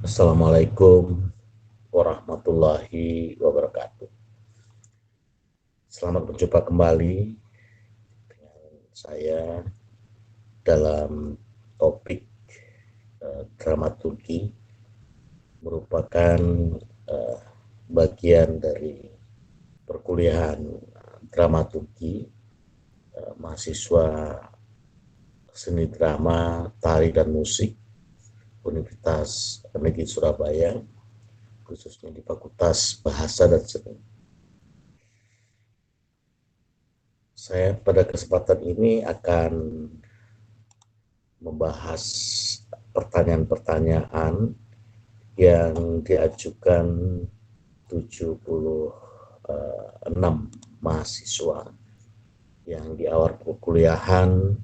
Assalamualaikum warahmatullahi wabarakatuh. Selamat berjumpa kembali dengan saya dalam topik dramaturgi, merupakan eh, bagian dari perkuliahan dramaturgi mahasiswa seni drama, tari dan musik Universitas Negeri Surabaya, khususnya di Fakultas Bahasa dan Seni. Saya pada kesempatan ini akan membahas pertanyaan-pertanyaan yang diajukan 76 mahasiswa yang di awal perkuliahan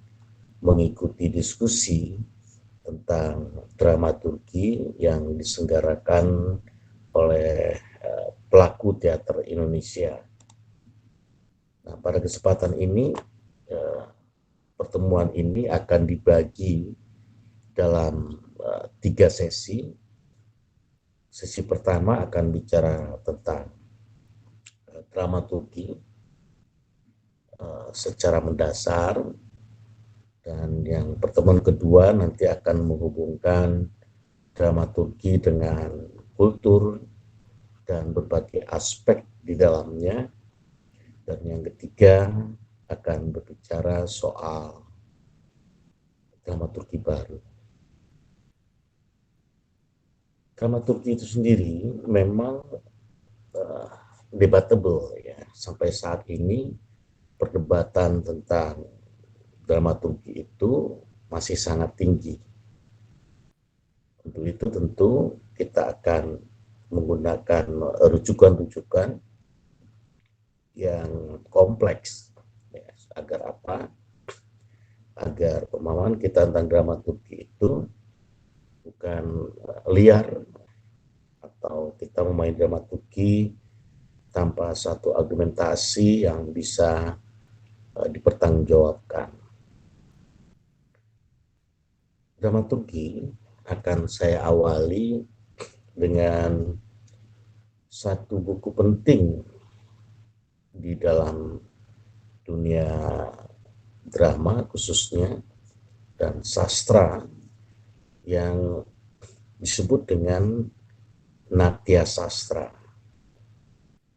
mengikuti diskusi tentang dramaturgi yang diselenggarakan oleh pelaku teater Indonesia. Nah, pada kesempatan ini pertemuan ini akan dibagi dalam 3 sesi. Sesi pertama akan bicara tentang dramaturgi secara mendasar, dan yang pertemuan kedua nanti akan menghubungkan dramaturgi dengan kultur dan berbagai aspek di dalamnya, dan yang ketiga akan berbicara soal dramaturgi baru. Dramaturgi itu sendiri memang debatable ya. Sampai saat ini perdebatan tentang dramaturgi itu masih sangat tinggi. Untuk itu tentu kita akan menggunakan rujukan-rujukan yang kompleks ya, agar apa? Agar pemahaman kita tentang dramaturgi itu bukan liar, atau kita memain dramaturgi tanpa satu argumentasi yang bisa dipertanggungjawabkan. Dramaturgi akan saya awali dengan satu buku penting di dalam dunia drama khususnya dan sastra yang disebut dengan Natya Sastra.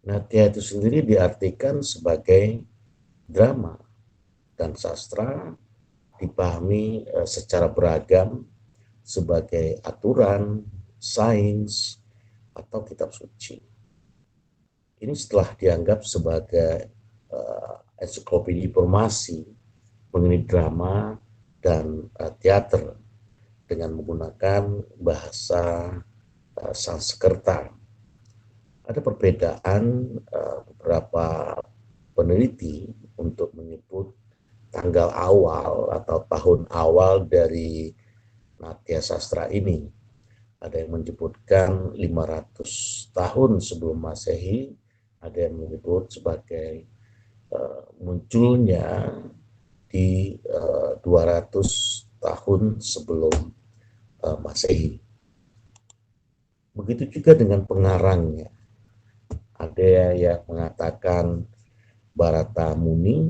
Natya itu sendiri diartikan sebagai drama, dan sastra dipahami secara beragam sebagai aturan, sains, atau kitab suci. Ini setelah dianggap sebagai ensiklopedia informasi mengenai drama dan teater dengan menggunakan bahasa Sanskerta. Ada perbedaan beberapa peneliti untuk menyebut tanggal awal atau tahun awal dari Natya Sastra ini. Ada yang menyebutkan 500 tahun sebelum Masehi, ada yang menyebut sebagai munculnya di 200 tahun sebelum Masehi. Begitu juga dengan pengarangnya. Ada yang mengatakan Bharata Muni,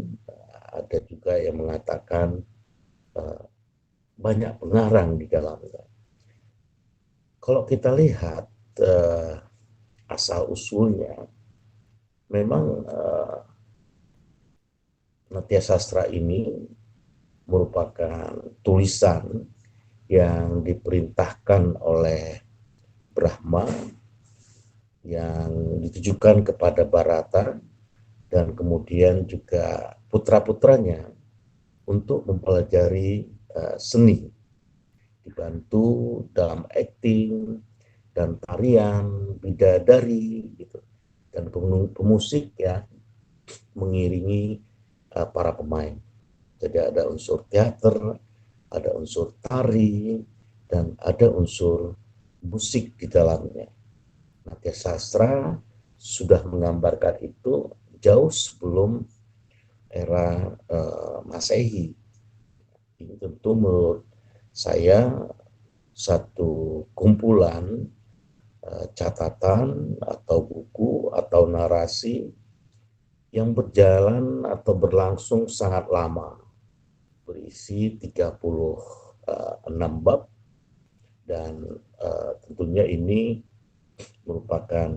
ada juga yang mengatakan banyak pengarang di dalamnya. Kalau kita lihat asal usulnya, memang Natya Sastra ini merupakan tulisan yang diperintahkan oleh Brahma, yang ditujukan kepada Bharata dan kemudian juga putra-putranya untuk mempelajari seni, dibantu dalam acting dan tarian, bidadari gitu, dan pemusik ya mengiringi para pemain. Jadi ada unsur teater, ada unsur tari, dan ada unsur musik di dalamnya. Natya Sastra sudah menggambarkan itu jauh sebelum era Masehi. Ini tentu menurut saya satu kumpulan catatan atau buku atau narasi yang berjalan atau berlangsung sangat lama, berisi 36 bab, dan tentunya ini merupakan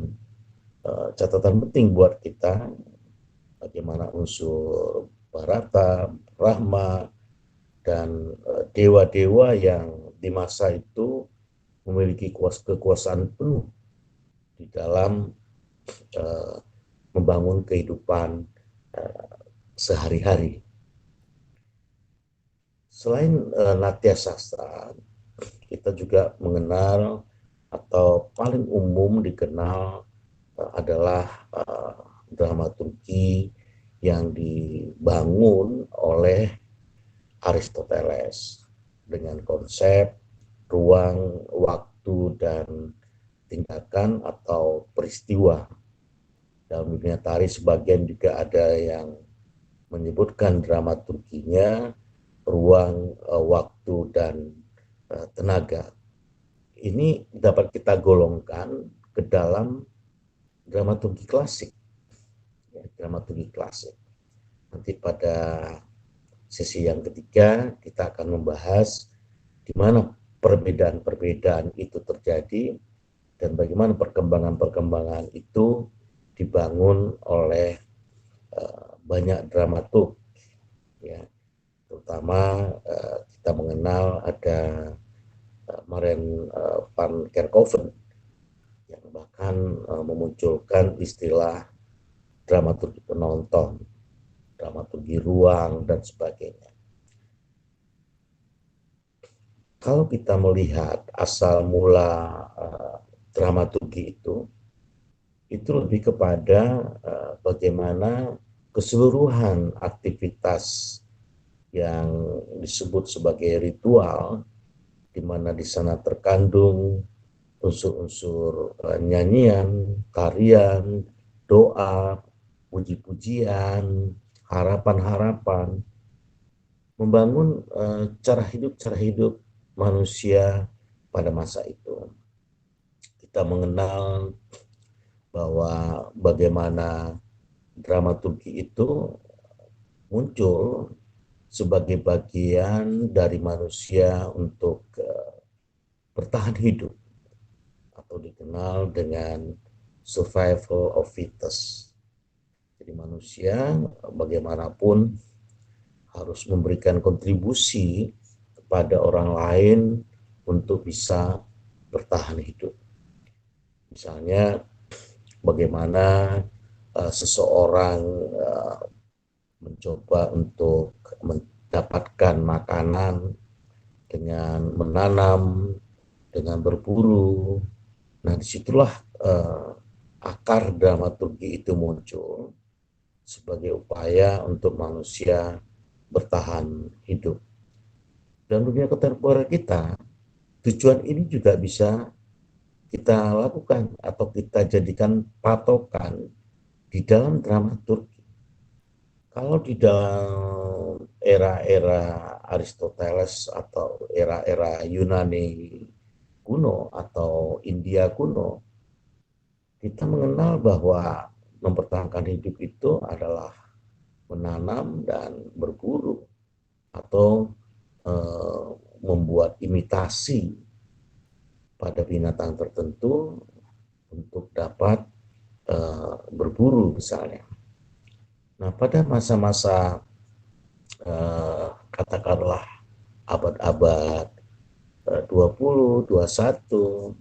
catatan penting buat kita, bagaimana unsur Bharata, Brahma, dan dewa-dewa yang di masa itu memiliki kekuasaan penuh di dalam membangun kehidupan sehari-hari. Selain natya sastra, kita juga mengenal atau paling umum dikenal adalah dramaturgi yang dibangun oleh Aristoteles dengan konsep ruang, waktu, dan tindakan atau peristiwa. Dalam dunia tari sebagian juga ada yang menyebutkan dramaturginya ruang, waktu, dan tenaga. Ini dapat kita golongkan ke dalam dramaturgi klasik. Ya, dramaturgi klasik. Nanti pada sesi yang ketiga kita akan membahas di mana perbedaan-perbedaan itu terjadi dan bagaimana perkembangan-perkembangan itu dibangun oleh banyak dramaturg, ya. Terutama kita mengenal ada Maren van Kerkhoven yang bahkan memunculkan istilah dramaturgi penonton, dramaturgi ruang, dan sebagainya. Kalau kita melihat asal mula dramaturgi itu lebih kepada bagaimana keseluruhan aktivitas yang disebut sebagai ritual, di mana di sana terkandung unsur-unsur nyanyian, tarian, doa, puji-pujian, harapan-harapan, membangun cara hidup manusia pada masa itu. Kita mengenal bahwa bagaimana dramaturgi itu muncul sebagai bagian dari manusia untuk bertahan hidup, atau dikenal dengan survival of fittest. Jadi manusia bagaimanapun harus memberikan kontribusi kepada orang lain untuk bisa bertahan hidup. Misalnya bagaimana seseorang mencoba untuk mendapatkan makanan dengan menanam, dengan berburu. Nah, disitulah akar dramaturgi itu muncul sebagai upaya untuk manusia bertahan hidup. Dan dunia kontemporer kita, tujuan ini juga bisa kita lakukan atau kita jadikan patokan di dalam dramaturgi. Kalau di dalam era-era Aristoteles atau era-era Yunani kuno atau India kuno, kita mengenal bahwa mempertahankan hidup itu adalah menanam dan berburu atau membuat imitasi pada binatang tertentu untuk dapat berburu misalnya. Nah, pada masa-masa katakanlah abad-abad 20, 21,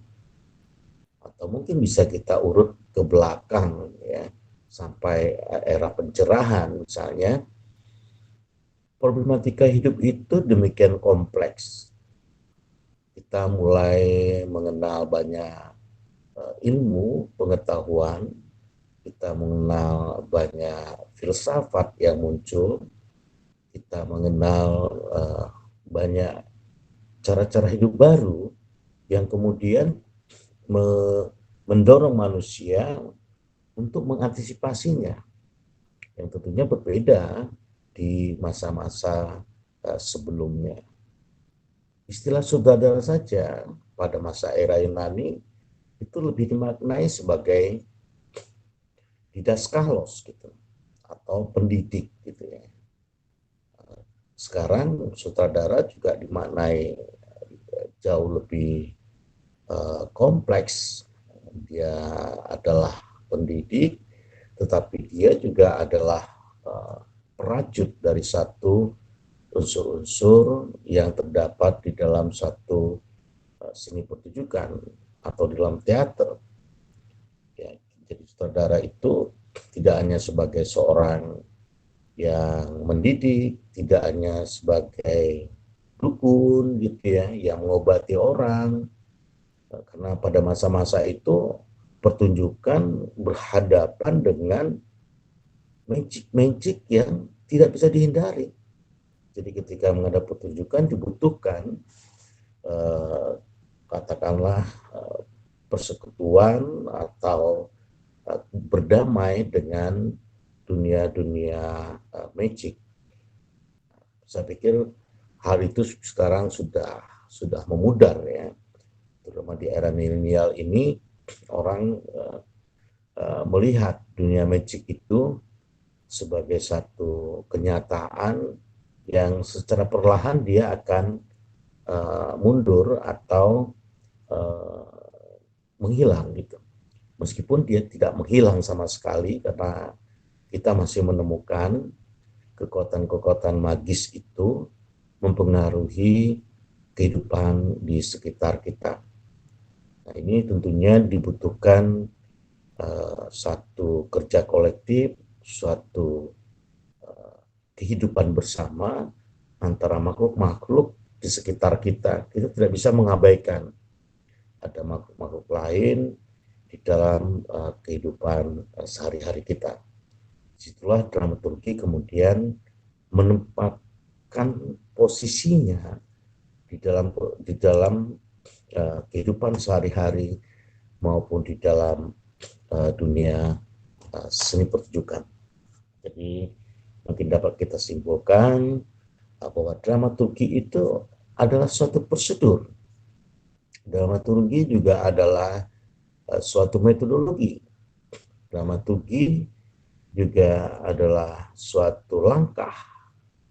atau mungkin bisa kita urut ke belakang ya, sampai era pencerahan misalnya, problematika hidup itu demikian kompleks. Kita mulai mengenal banyak ilmu, pengetahuan, kita mengenal banyak filsafat yang muncul, kita mengenal banyak cara-cara hidup baru yang kemudian mendorong manusia untuk mengantisipasinya, yang tentunya berbeda di masa-masa sebelumnya. Di istilah sutradara saja pada masa era Yunani itu lebih dimaknai sebagai didaskalos gitu atau pendidik gitu ya. Sekarang sutradara juga dimaknai jauh lebih kompleks. Dia adalah pendidik, tetapi dia juga adalah perajut dari satu unsur-unsur yang terdapat di dalam satu seni pertunjukan atau di dalam teater. Ya, jadi sutradara itu tidak hanya sebagai seorang yang mendidik, tidak hanya sebagai dukun gitu ya, yang mengobati orang, karena pada masa-masa itu pertunjukan berhadapan dengan magic-magic yang tidak bisa dihindari. Jadi ketika menghadapi pertunjukan dibutuhkan eh, katakanlah persekutuan atau berdamai dengan dunia-dunia magic. Saya pikir hal itu sekarang sudah memudar ya, terutama di era milenial ini orang melihat dunia magic itu sebagai satu kenyataan yang secara perlahan dia akan mundur atau menghilang gitu. Meskipun dia tidak menghilang sama sekali karena kita masih menemukan kekuatan-kekuatan magis itu mempengaruhi kehidupan di sekitar kita. Nah, ini tentunya dibutuhkan satu kerja kolektif, suatu kehidupan bersama antara makhluk-makhluk di sekitar kita. Kita tidak bisa mengabaikan ada makhluk-makhluk lain di dalam kehidupan sehari-hari kita. Disitulah dramaturgi kemudian menempatkan posisinya di dalam kehidupan sehari-hari maupun di dalam dunia seni pertunjukan. Jadi mungkin dapat kita simpulkan bahwa dramaturgi itu adalah suatu prosedur. Dramaturgi juga adalah suatu metodologi. Dramaturgi juga adalah suatu langkah,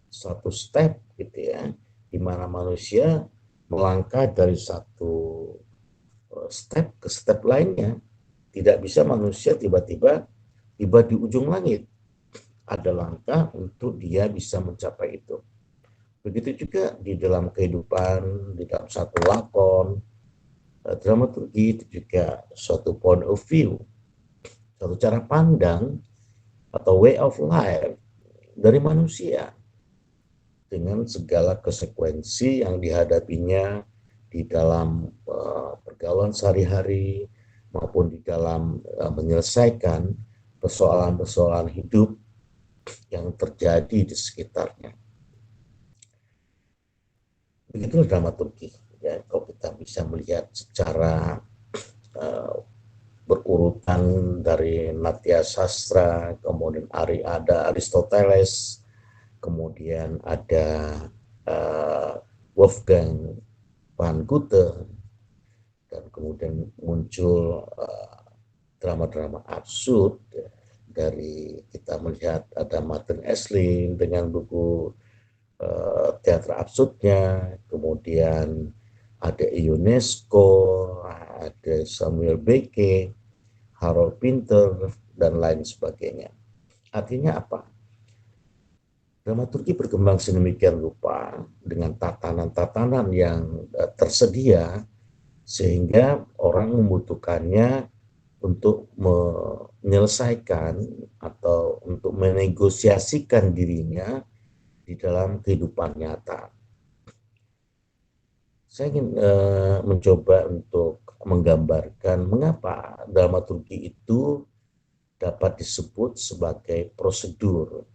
suatu step gitu ya, di mana manusia melangkah dari satu step ke step lainnya. Tidak bisa manusia tiba-tiba tiba di ujung langit. Ada langkah untuk dia bisa mencapai itu. Begitu juga di dalam kehidupan, di dalam satu lakon, dramaturgi itu juga suatu point of view, suatu cara pandang atau way of life dari manusia dengan segala konsekuensi yang dihadapinya di dalam pergaulan sehari-hari maupun di dalam menyelesaikan persoalan-persoalan hidup yang terjadi di sekitarnya. Begitulah dramaturgi. Ya, kalau kita bisa melihat secara berurutan dari Natya Sastra, kemudian ada Aristoteles, kemudian ada Wolfgang van Goethe, dan kemudian muncul drama-drama absurd dari kita melihat ada Martin Esslin dengan buku teater absurdnya, kemudian ada UNESCO, ada Samuel Beckett, Harold Pinter, dan lain sebagainya. Artinya apa? Dramaturgi berkembang sedemikian rupa dengan tatanan-tatanan yang tersedia sehingga orang membutuhkannya untuk menyelesaikan atau untuk menegosiasikan dirinya di dalam kehidupan nyata. Saya ingin mencoba untuk menggambarkan mengapa dramaturgi itu dapat disebut sebagai prosedur.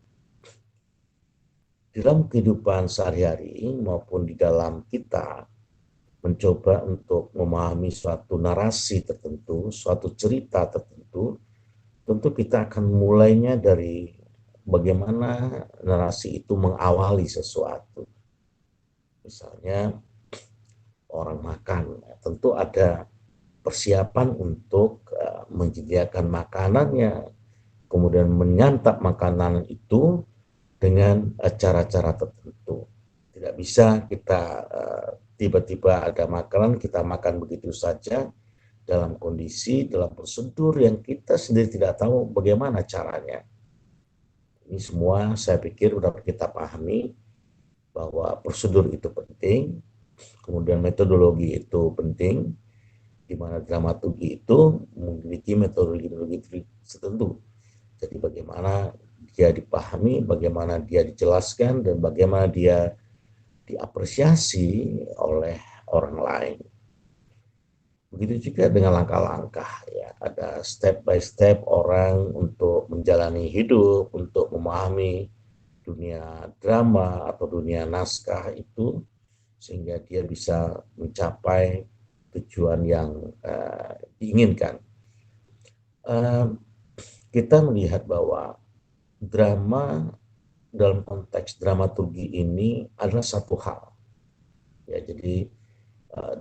Di dalam kehidupan sehari-hari maupun di dalam kita mencoba untuk memahami suatu narasi tertentu, suatu cerita tertentu, tentu kita akan mulainya dari bagaimana narasi itu mengawali sesuatu. Misalnya orang makan. Tentu ada persiapan untuk menyediakan makanannya, kemudian menyantap makanan itu dengan cara-cara tertentu. Tidak bisa kita tiba-tiba ada makanan kita makan begitu saja dalam kondisi, dalam prosedur yang kita sendiri tidak tahu bagaimana caranya. Ini semua saya pikir sudah kita pahami bahwa prosedur itu penting, kemudian metodologi itu penting, di mana dramaturgi itu memiliki metodologi tertentu. Jadi bagaimana dia dipahami, bagaimana dia dijelaskan, dan bagaimana dia diapresiasi oleh orang lain. Begitu juga dengan langkah-langkah, ya, ada step by step orang untuk menjalani hidup, untuk memahami dunia drama atau dunia naskah itu, sehingga dia bisa mencapai tujuan yang diinginkan. Kita melihat bahwa drama dalam konteks dramaturgi ini adalah satu hal. Ya, jadi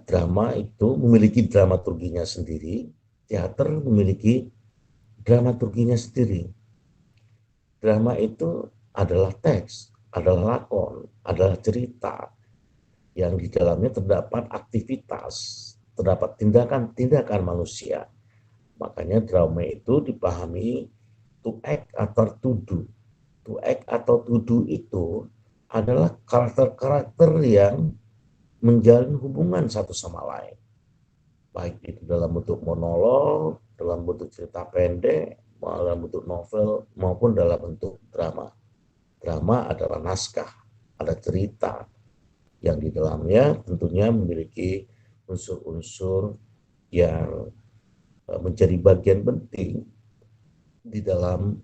drama itu memiliki dramaturginya sendiri, teater memiliki dramaturginya sendiri. Drama itu adalah teks, adalah lakon, adalah cerita yang di dalamnya terdapat aktivitas, terdapat tindakan-tindakan manusia. Makanya drama itu dipahami to act atau to do. To act atau to do itu adalah karakter-karakter yang menjalin hubungan satu sama lain. Baik itu dalam bentuk monolog, dalam bentuk cerita pendek, dalam bentuk novel, maupun dalam bentuk drama. Drama adalah naskah, ada cerita yang di dalamnya tentunya memiliki unsur-unsur yang menjadi bagian penting di dalam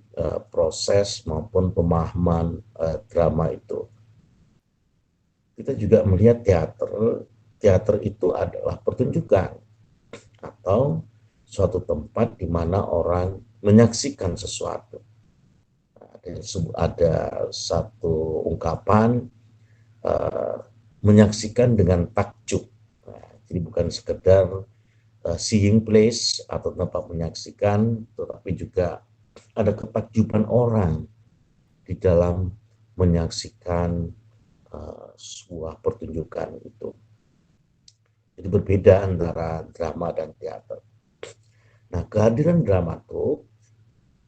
proses maupun pemahaman drama itu. Kita juga melihat teater. Teater itu adalah pertunjukan atau suatu tempat di mana orang menyaksikan sesuatu. Ada satu ungkapan menyaksikan dengan takjub. Jadi bukan sekedar seeing place atau tempat menyaksikan, tetapi juga ada ketakjuban orang di dalam menyaksikan sebuah pertunjukan itu. Jadi berbeda antara drama dan teater. Nah, kehadiran dramaturg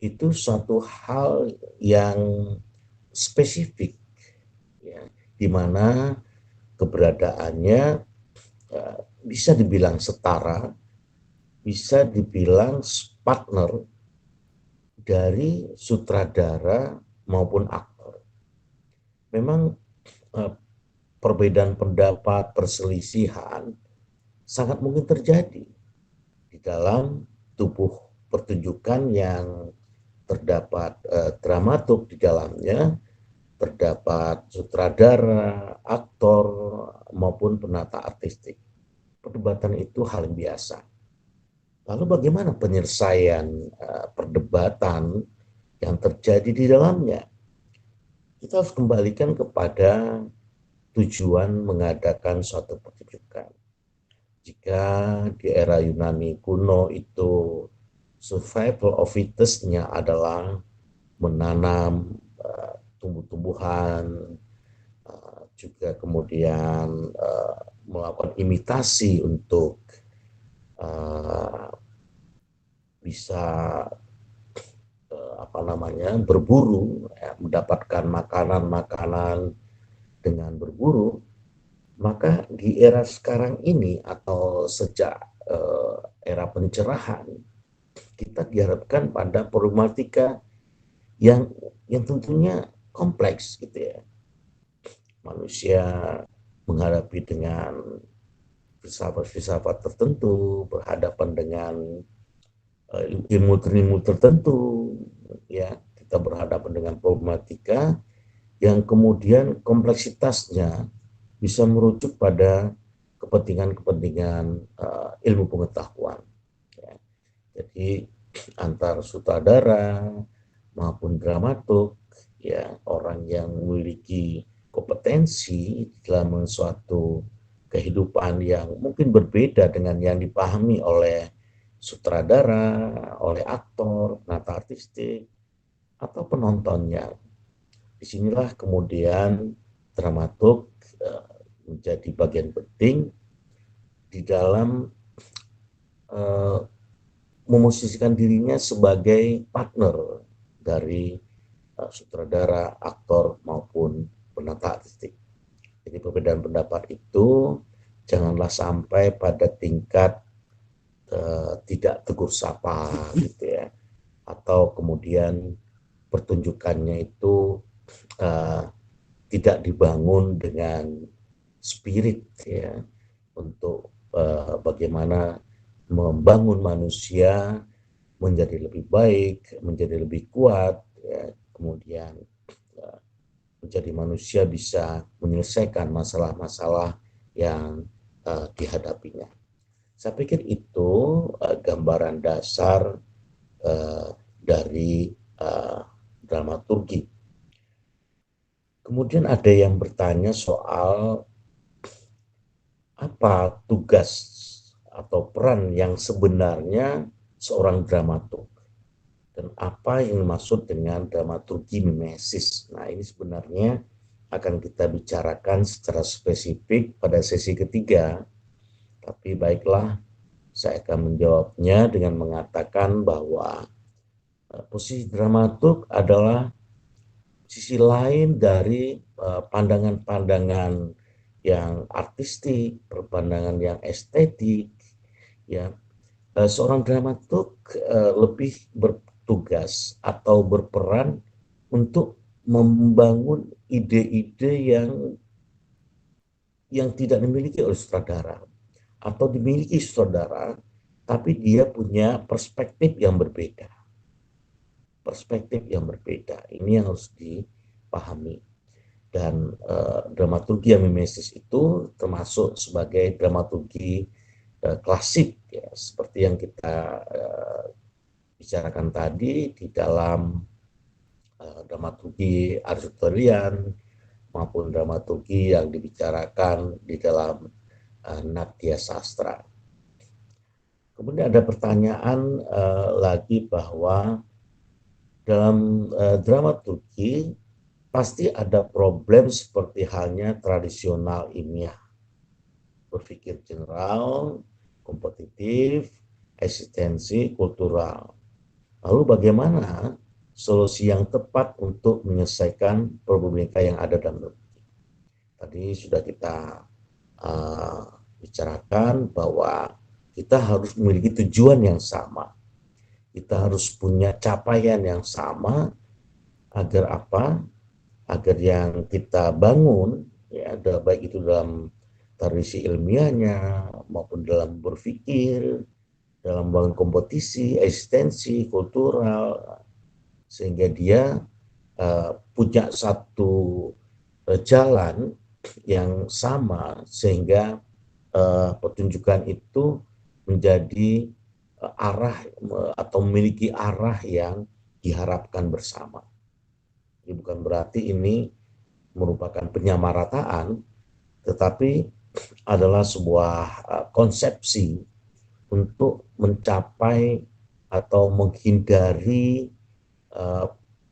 itu suatu hal yang spesifik, ya, di mana keberadaannya bisa dibilang setara, bisa dibilang partner dari sutradara maupun aktor. Memang perbedaan pendapat, perselisihan sangat mungkin terjadi di dalam tubuh pertunjukan yang terdapat dramaturg di dalamnya, terdapat sutradara, aktor, maupun penata artistik. Perdebatan itu hal yang biasa. Lalu bagaimana penyelesaian perdebatan yang terjadi di dalamnya? Kita harus kembalikan kepada tujuan mengadakan suatu pertunjukan. Jika di era Yunani kuno itu survival of fittest-nya adalah menanam tumbuh-tumbuhan, juga kemudian melakukan imitasi untuk bisa berburu, ya, mendapatkan makanan-makanan dengan berburu, maka di era sekarang ini atau sejak era pencerahan, kita diharapkan pada problematika yang tentunya kompleks gitu ya. Manusia menghadapi dengan filsafat-filsafat tertentu, berhadapan dengan ilmu-ilmu tertentu, ya, kita berhadapan dengan problematika yang kemudian kompleksitasnya bisa merujuk pada kepentingan-kepentingan ilmu pengetahuan. Ya. Jadi antar sutradara maupun dramaturg, ya, orang yang memiliki kompetensi dalam suatu kehidupan yang mungkin berbeda dengan yang dipahami oleh sutradara, oleh aktor, penata artistik, atau penontonnya. Disinilah kemudian dramaturg menjadi bagian penting di dalam uh, memosisikan dirinya sebagai partner dari sutradara, aktor maupun penata artistik. Jadi perbedaan pendapat itu janganlah sampai pada tingkat tidak tegur sapa gitu ya, atau kemudian pertunjukannya itu uh, tidak dibangun dengan spirit ya untuk bagaimana membangun manusia menjadi lebih baik, menjadi lebih kuat, ya, kemudian menjadi manusia bisa menyelesaikan masalah-masalah yang dihadapinya. Saya pikir itu gambaran dasar dari dramaturgi. Kemudian ada yang bertanya soal apa tugas atau peran yang sebenarnya seorang dramaturg dan apa yang dimaksud dengan dramaturgi mimesis. Nah, ini sebenarnya akan kita bicarakan secara spesifik pada sesi ketiga, tapi baiklah, saya akan menjawabnya dengan mengatakan bahwa posisi dramaturg adalah sisi lain dari pandangan-pandangan yang artistik, pandangan yang estetik, ya. Seorang dramaturg lebih bertugas atau berperan untuk membangun ide-ide yang tidak dimiliki oleh sutradara atau dimiliki sutradara, tapi dia punya perspektif yang berbeda. Perspektif yang berbeda. Ini yang harus dipahami. Dan dramaturgi yang mimesis itu termasuk sebagai dramaturgi klasik ya, seperti yang kita bicarakan tadi di dalam dramaturgi Aristotelian maupun dramaturgi yang dibicarakan di dalam Natya Sastra. Kemudian ada pertanyaan lagi bahwa dalam dramaturgi pasti ada problem seperti halnya tradisional ilmiah, berpikir general, kompetitif, eksistensi kultural. Lalu bagaimana solusi yang tepat untuk menyelesaikan problematika yang ada dalam dramaturgi? Tadi sudah kita bicarakan bahwa kita harus memiliki tujuan yang sama. Kita harus punya capaian yang sama agar apa? Agar yang kita bangun, ya, baik itu dalam tradisi ilmiahnya maupun dalam berpikir, dalam bangun kompetisi, eksistensi, kultural, sehingga dia punya satu jalan yang sama sehingga pertunjukan itu menjadi arah atau memiliki arah yang diharapkan bersama. Jadi bukan berarti ini merupakan penyamarataan, tetapi adalah sebuah konsepsi untuk mencapai atau menghindari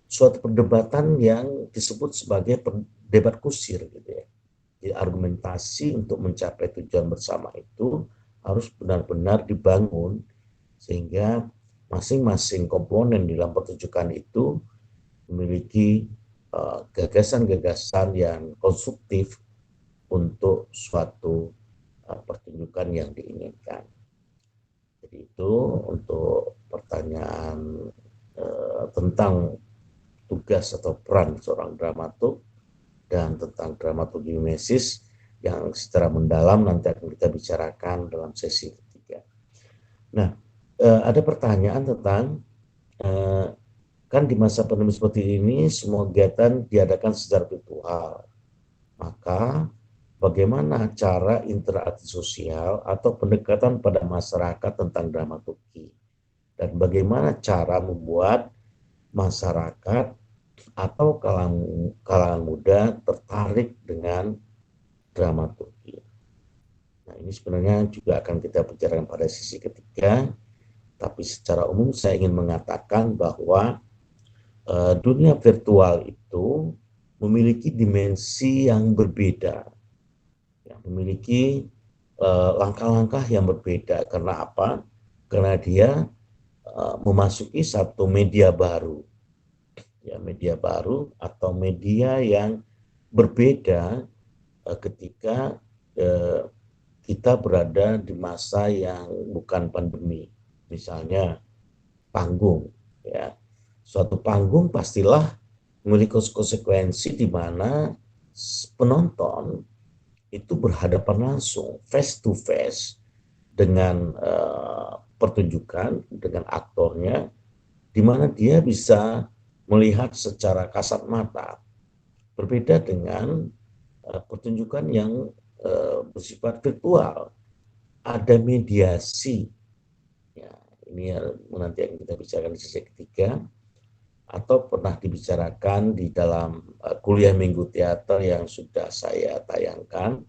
suatu perdebatan yang disebut sebagai debat kusir gitu ya. Jadi argumentasi untuk mencapai tujuan bersama itu harus benar-benar dibangun sehingga masing-masing komponen di dalam pertunjukan itu memiliki gagasan-gagasan yang konstruktif untuk suatu pertunjukan yang diinginkan. Jadi itu untuk pertanyaan tentang tugas atau peran seorang dramaturg dan tentang dramaturgi mimesis yang secara mendalam nanti akan kita bicarakan dalam sesi ketiga. Nah, ada pertanyaan tentang kan di masa pandemi seperti ini semua kegiatan diadakan secara virtual. Maka bagaimana cara interaksi sosial atau pendekatan pada masyarakat tentang dramaturgi? Dan bagaimana cara membuat masyarakat atau kalangan muda tertarik dengan dramaturgi? Nah, ini sebenarnya juga akan kita bicarakan pada sisi ketiga, tapi secara umum saya ingin mengatakan bahwa dunia virtual itu memiliki dimensi yang berbeda, ya, memiliki langkah-langkah yang berbeda. Karena apa? Karena dia memasuki satu media baru, ya, media baru atau media yang berbeda ketika eh, kita berada di masa yang bukan pandemi. Misalnya panggung, ya, suatu panggung pastilah memiliki konsekuensi di mana penonton itu berhadapan langsung, face to face dengan pertunjukan, dengan aktornya, di mana dia bisa melihat secara kasat mata. Berbeda dengan pertunjukan yang bersifat virtual, ada mediasi. Ya, ini nanti yang kita bicarakan di sesi ketiga, atau pernah dibicarakan di dalam kuliah minggu teater yang sudah saya tayangkan,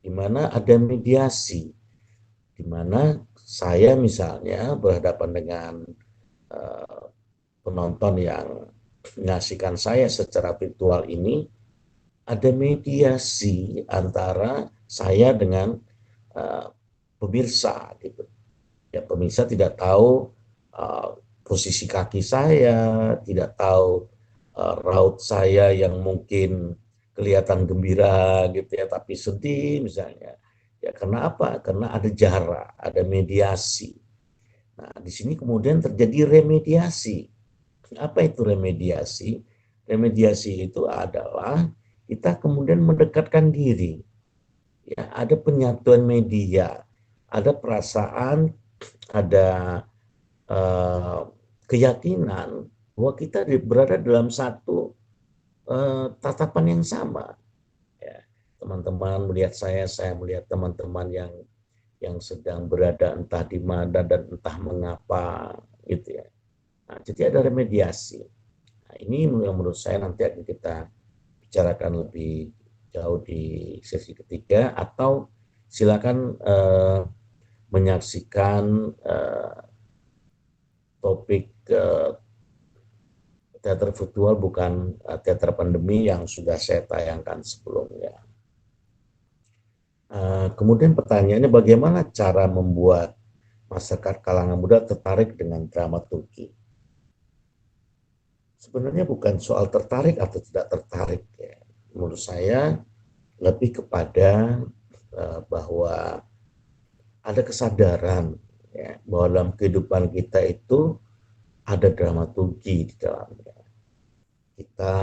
di mana ada mediasi, di mana saya misalnya berhadapan dengan uh, penonton yang menyaksikan saya secara virtual ini, ada mediasi antara saya dengan uh, pemirsa gitu. Ya, pemirsa tidak tahu posisi kaki saya, tidak tahu raut saya yang mungkin kelihatan gembira gitu ya, tapi sedih misalnya. Ya, karena apa? Karena ada jarak, ada mediasi. Nah, di sini kemudian terjadi remediasi. Apa itu remediasi? Remediasi itu adalah kita kemudian mendekatkan diri. Ya, ada penyatuan media, ada perasaan, ada eh, keyakinan bahwa kita berada dalam satu tatapan yang sama. Ya, teman-teman melihat saya melihat teman-teman yang sedang berada entah di mana dan entah mengapa gitu ya. Nah, jadi ada remediasi. Nah, ini yang menurut saya nanti akan kita bicarakan lebih jauh di sesi ketiga, atau silakan menyaksikan topik teater virtual bukan teater pandemi yang sudah saya tayangkan sebelumnya. Kemudian pertanyaannya, bagaimana cara membuat masyarakat kalangan muda tertarik dengan dramaturgi? Sebenarnya bukan soal tertarik atau tidak tertarik ya. Menurut saya lebih kepada bahwa ada kesadaran ya, bahwa dalam kehidupan kita itu ada dramaturgi di dalamnya. Kita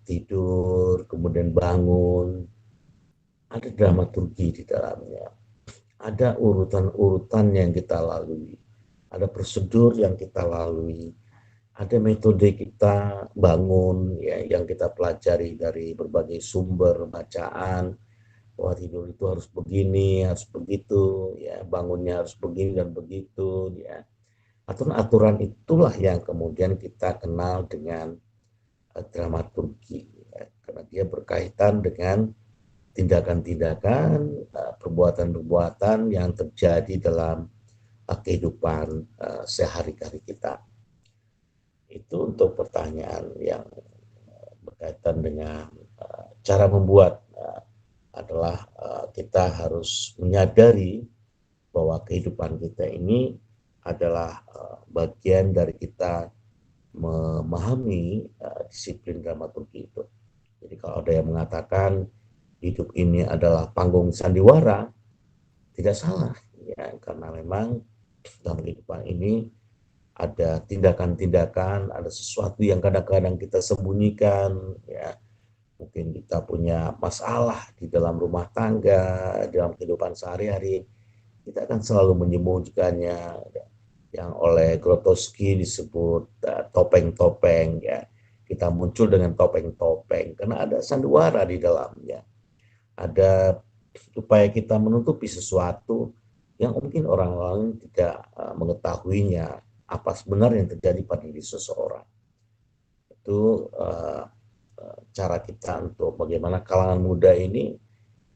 tidur, kemudian bangun, ada dramaturgi di dalamnya. Ada urutan-urutan yang kita lalui, ada prosedur yang kita lalui, ada metode kita bangun ya, yang kita pelajari dari berbagai sumber bacaan, bahwa tidur itu harus begini, harus begitu, ya, bangunnya harus begini dan begitu, ya. Aturan-aturan itulah yang kemudian kita kenal dengan dramaturgi, ya, karena dia berkaitan dengan tindakan-tindakan, perbuatan-perbuatan yang terjadi dalam kehidupan sehari-hari kita. Itu untuk pertanyaan yang berkaitan dengan cara membuat, adalah kita harus menyadari bahwa kehidupan kita ini adalah bagian dari kita memahami disiplin dramaturgi itu. Jadi kalau ada yang mengatakan hidup ini adalah panggung sandiwara, tidak salah ya, karena memang dalam kehidupan ini ada tindakan-tindakan, ada sesuatu yang kadang-kadang kita sembunyikan ya. Mungkin kita punya masalah di dalam rumah tangga, dalam kehidupan sehari-hari, kita akan selalu menyembunyikannya, yang oleh Grotowski disebut topeng-topeng ya. Kita muncul dengan topeng-topeng karena ada sandiwara di dalamnya. Ada upaya kita menutupi sesuatu yang mungkin orang lain tidak mengetahuinya, apa sebenarnya yang terjadi pada diri seseorang. Itu cara kita untuk bagaimana kalangan muda ini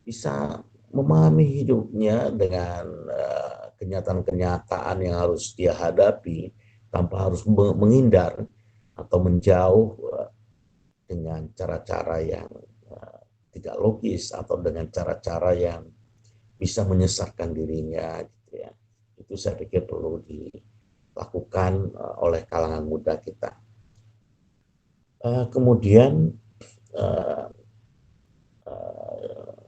bisa memahami hidupnya dengan kenyataan-kenyataan yang harus dia hadapi tanpa harus menghindar atau menjauh dengan cara-cara yang tidak logis atau dengan cara-cara yang bisa menyesatkan dirinya gitu ya. Itu saya pikir perlu dilakukan oleh kalangan muda kita. Kemudian uh, uh,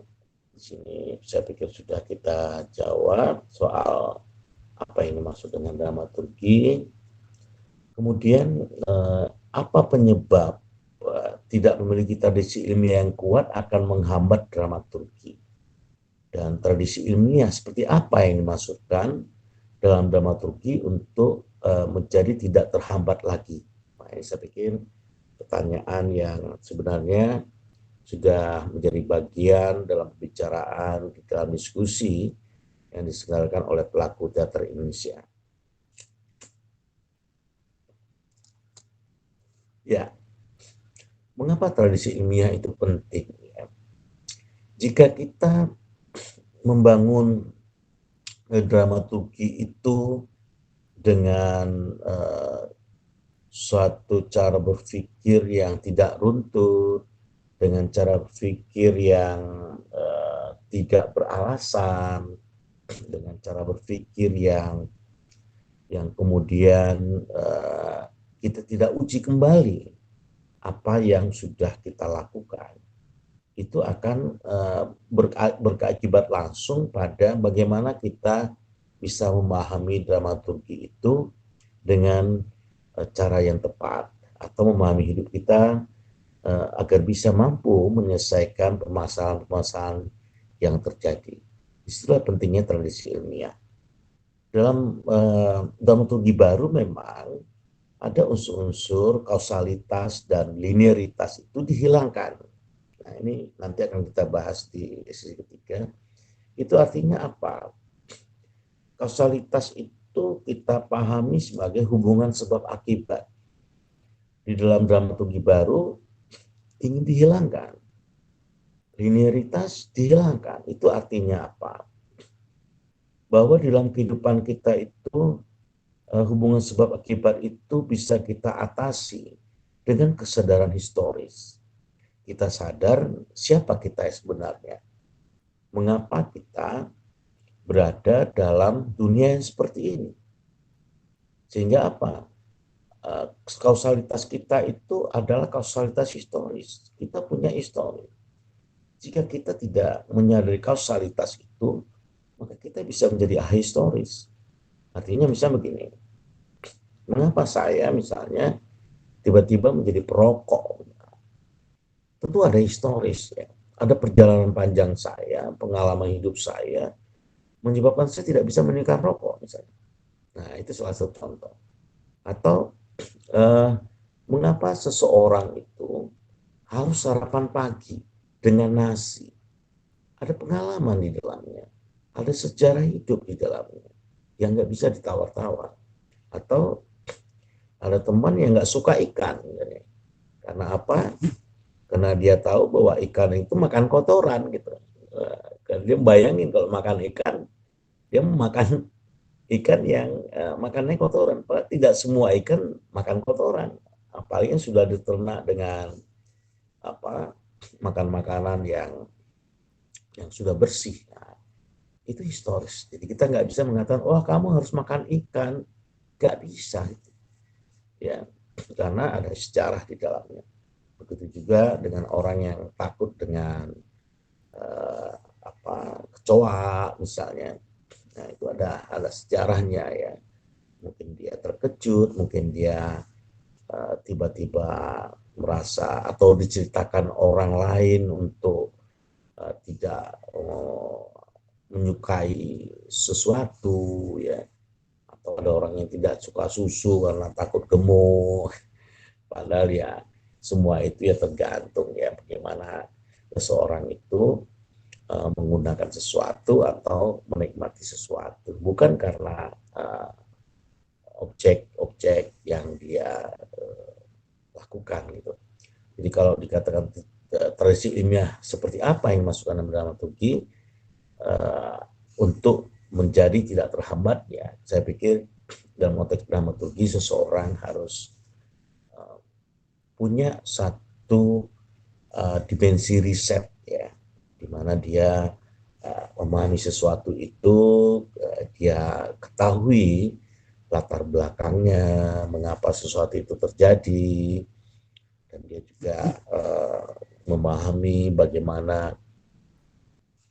di sini saya pikir sudah kita jawab soal apa yang dimaksud dengan dramaturgi. Kemudian apa penyebab tidak memiliki tradisi ilmiah yang kuat akan menghambat dramaturgi? Dan tradisi ilmiah seperti apa yang dimaksudkan dalam dramaturgi untuk menjadi tidak terhambat lagi? Nah, ini saya pikir pertanyaan yang sebenarnya sudah menjadi bagian dalam pembicaraan, dalam diskusi yang diselenggarakan oleh pelaku teater Indonesia. Ya, mengapa tradisi ilmiah itu penting? Ya? Jika kita membangun dramaturgi itu dengan suatu cara berpikir yang tidak runtut, dengan cara berpikir yang tidak beralasan, dengan cara berpikir yang kemudian kita tidak uji kembali apa yang sudah kita lakukan, itu akan berkeakibat langsung pada bagaimana kita bisa memahami dramaturgi itu dengan cara yang tepat atau memahami hidup kita agar bisa mampu menyelesaikan permasalahan-permasalahan yang terjadi. Disitulah pentingnya tradisi ilmiah. Dalam dramaturgi baru memang ada unsur-unsur kausalitas dan linearitas itu dihilangkan. Nah, ini nanti akan kita bahas di sesi ketiga. Itu artinya apa? Kausalitas itu kita pahami sebagai hubungan sebab akibat. Di dalam dramaturgi baru ingin dihilangkan. Linearitas dihilangkan. Itu artinya apa? Bahwa dalam kehidupan kita itu hubungan sebab akibat itu bisa kita atasi dengan kesadaran historis. Kita sadar siapa kita sebenarnya. Mengapa kita berada dalam dunia yang seperti ini. Sehingga apa? Kausalitas kita itu adalah kausalitas historis. Kita punya histori. Jika kita tidak menyadari kausalitas itu, maka kita bisa menjadi ahistoris. Artinya misalnya begini, mengapa saya misalnya tiba-tiba menjadi perokok? Tentu ada historis ya. Ada perjalanan panjang saya, pengalaman hidup saya, menyebabkan saya tidak bisa meninggalkan rokok misalnya. Nah, itu salah satu contoh. Atau mengapa seseorang itu harus sarapan pagi dengan nasi? Ada pengalaman di dalamnya, ada sejarah hidup di dalamnya yang nggak bisa ditawar-tawar. Atau ada teman yang nggak suka ikan, karena apa? Karena dia tahu bahwa ikan itu makan kotoran gitu. Karena dia bayangin kalau makan ikan, dia makan ikan yang makannya kotoran. Padahal tidak semua ikan makan kotoran. Apalagi yang sudah diternak dengan apa makan makanan yang sudah bersih. Nah, itu historis. Jadi kita nggak bisa mengatakan, oh kamu harus makan ikan. Nggak bisa. Ya, karena ada sejarah di dalamnya. Begitu juga dengan orang yang takut dengan uh, kecoa misalnya. Nah, itu ada sejarahnya ya. Mungkin dia terkejut, mungkin dia tiba-tiba merasa atau diceritakan orang lain untuk tidak menyukai sesuatu ya, atau ada orang yang tidak suka susu karena takut gemuk. Padahal ya semua itu ya tergantung ya bagaimana seseorang itu menggunakan sesuatu atau menikmati sesuatu, bukan karena objek-objek yang dia lakukan gitu. Jadi kalau dikatakan tradisi ilmiah seperti apa yang dimasukkan dalam dramaturgi, uh, untuk menjadi tidak terhambat, ya saya pikir dalam konteks dramaturgi seseorang harus uh, punya satu dimensi riset, ya, di mana dia memahami sesuatu itu, dia ketahui latar belakangnya, mengapa sesuatu itu terjadi, dan dia juga memahami bagaimana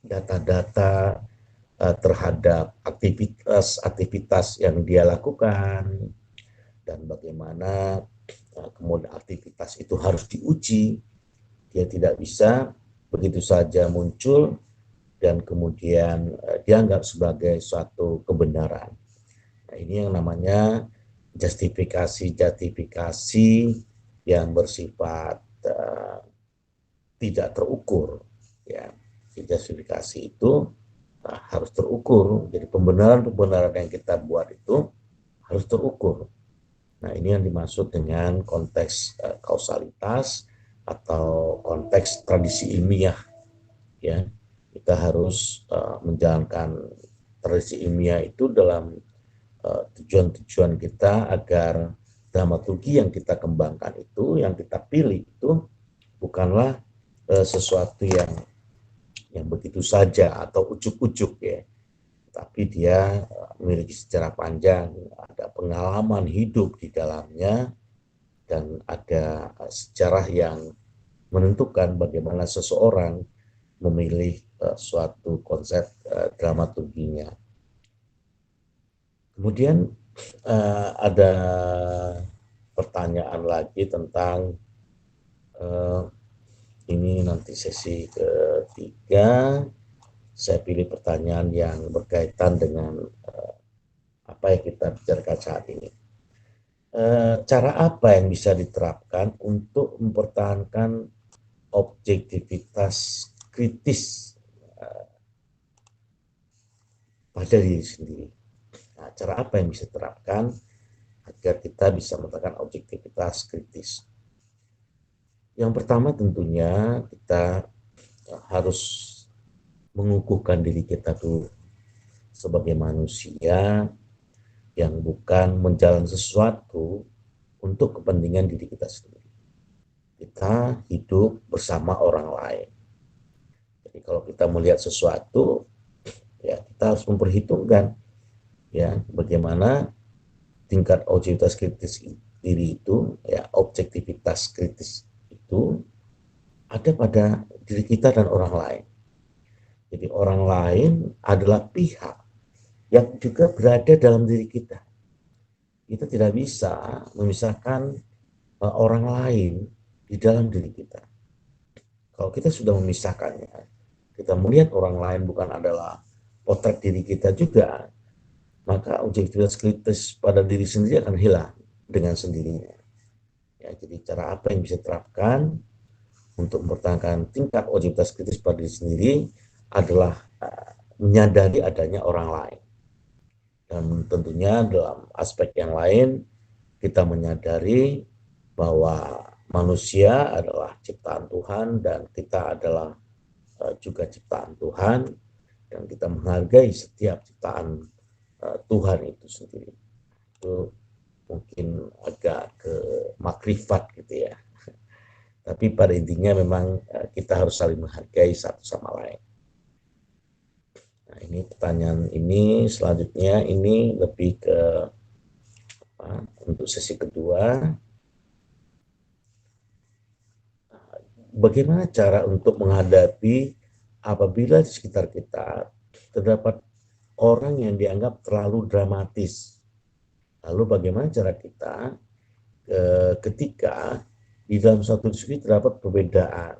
data-data terhadap aktivitas yang dia lakukan, dan bagaimana kemudian aktivitas itu harus diuji. Dia tidak bisa begitu saja muncul dan kemudian dianggap sebagai suatu kebenaran. Nah, ini yang namanya justifikasi yang bersifat tidak terukur, ya. Justifikasi itu harus terukur. Jadi pembenaran yang kita buat itu harus terukur. Nah, ini yang dimaksud dengan konteks kausalitas atau konteks tradisi ilmiah, ya. Kita harus menjalankan tradisi ilmiah itu dalam tujuan-tujuan kita agar dramaturgi yang kita kembangkan itu, yang kita pilih itu bukanlah sesuatu yang begitu saja atau ujuk-ujuk, ya, tapi dia memiliki sejarah panjang, ada pengalaman hidup di dalamnya, dan ada sejarah yang menentukan bagaimana seseorang memilih suatu konsep dramaturginya. Kemudian ada pertanyaan lagi tentang ini nanti sesi ketiga. Saya pilih pertanyaan yang berkaitan dengan apa yang kita bicarakan saat ini. Cara apa yang bisa diterapkan untuk mempertahankan objektivitas kritis pada diri sendiri? Nah, cara apa yang bisa diterapkan agar kita bisa mempertahankan objektivitas kritis? Yang pertama tentunya kita harus mengukuhkan diri kita dulu sebagai manusia yang bukan menjalani sesuatu untuk kepentingan diri kita sendiri. Kita hidup bersama orang lain. Jadi kalau kita melihat sesuatu, ya kita harus memperhitungkan, ya, bagaimana tingkat objektivitas kritis diri itu, ya, objektivitas kritis itu ada pada diri kita dan orang lain. Jadi orang lain adalah pihak yang juga berada dalam diri kita. Kita tidak bisa memisahkan orang lain di dalam diri kita. Kalau kita sudah memisahkannya, kita melihat orang lain bukan adalah potret diri kita juga, maka objektivitas kritis pada diri sendiri akan hilang dengan sendirinya. Ya, jadi cara apa yang bisa diterapkan untuk mempertahankan tingkat objektivitas kritis pada diri sendiri adalah menyadari adanya orang lain. Dan tentunya dalam aspek yang lain, kita menyadari bahwa manusia adalah ciptaan Tuhan dan kita adalah juga ciptaan Tuhan, dan kita menghargai setiap ciptaan Tuhan itu sendiri. Itu mungkin agak ke makrifat gitu ya. Tapi pada intinya memang kita harus saling menghargai satu sama lain. Nah, ini pertanyaan ini selanjutnya ini lebih ke untuk sesi kedua. Bagaimana cara untuk menghadapi apabila di sekitar kita terdapat orang yang dianggap terlalu dramatis. Lalu bagaimana cara kita ketika di dalam suatu diskusi terdapat perbedaan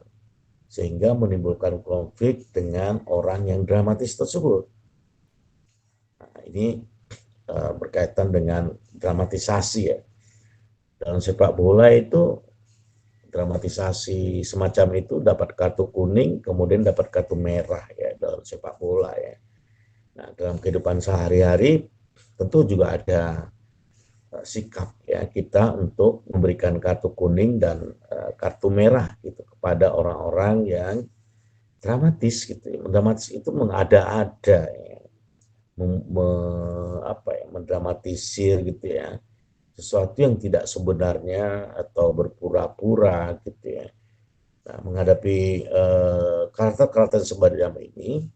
sehingga menimbulkan konflik dengan orang yang dramatis tersebut. Nah, ini berkaitan dengan dramatisasi, ya. Dalam sepak bola itu dramatisasi semacam itu dapat kartu kuning, kemudian dapat kartu merah, ya, dalam sepak bola, ya. Nah, dalam kehidupan sehari-hari tentu juga ada sikap, ya, kita untuk memberikan kartu kuning dan kartu merah gitu kepada orang-orang yang dramatis gitu ya. Dramatis itu mengada-ada ya. Mendramatisir gitu ya, sesuatu yang tidak sebenarnya atau berpura-pura gitu ya. Nah, menghadapi karakter-karakter semacam ini,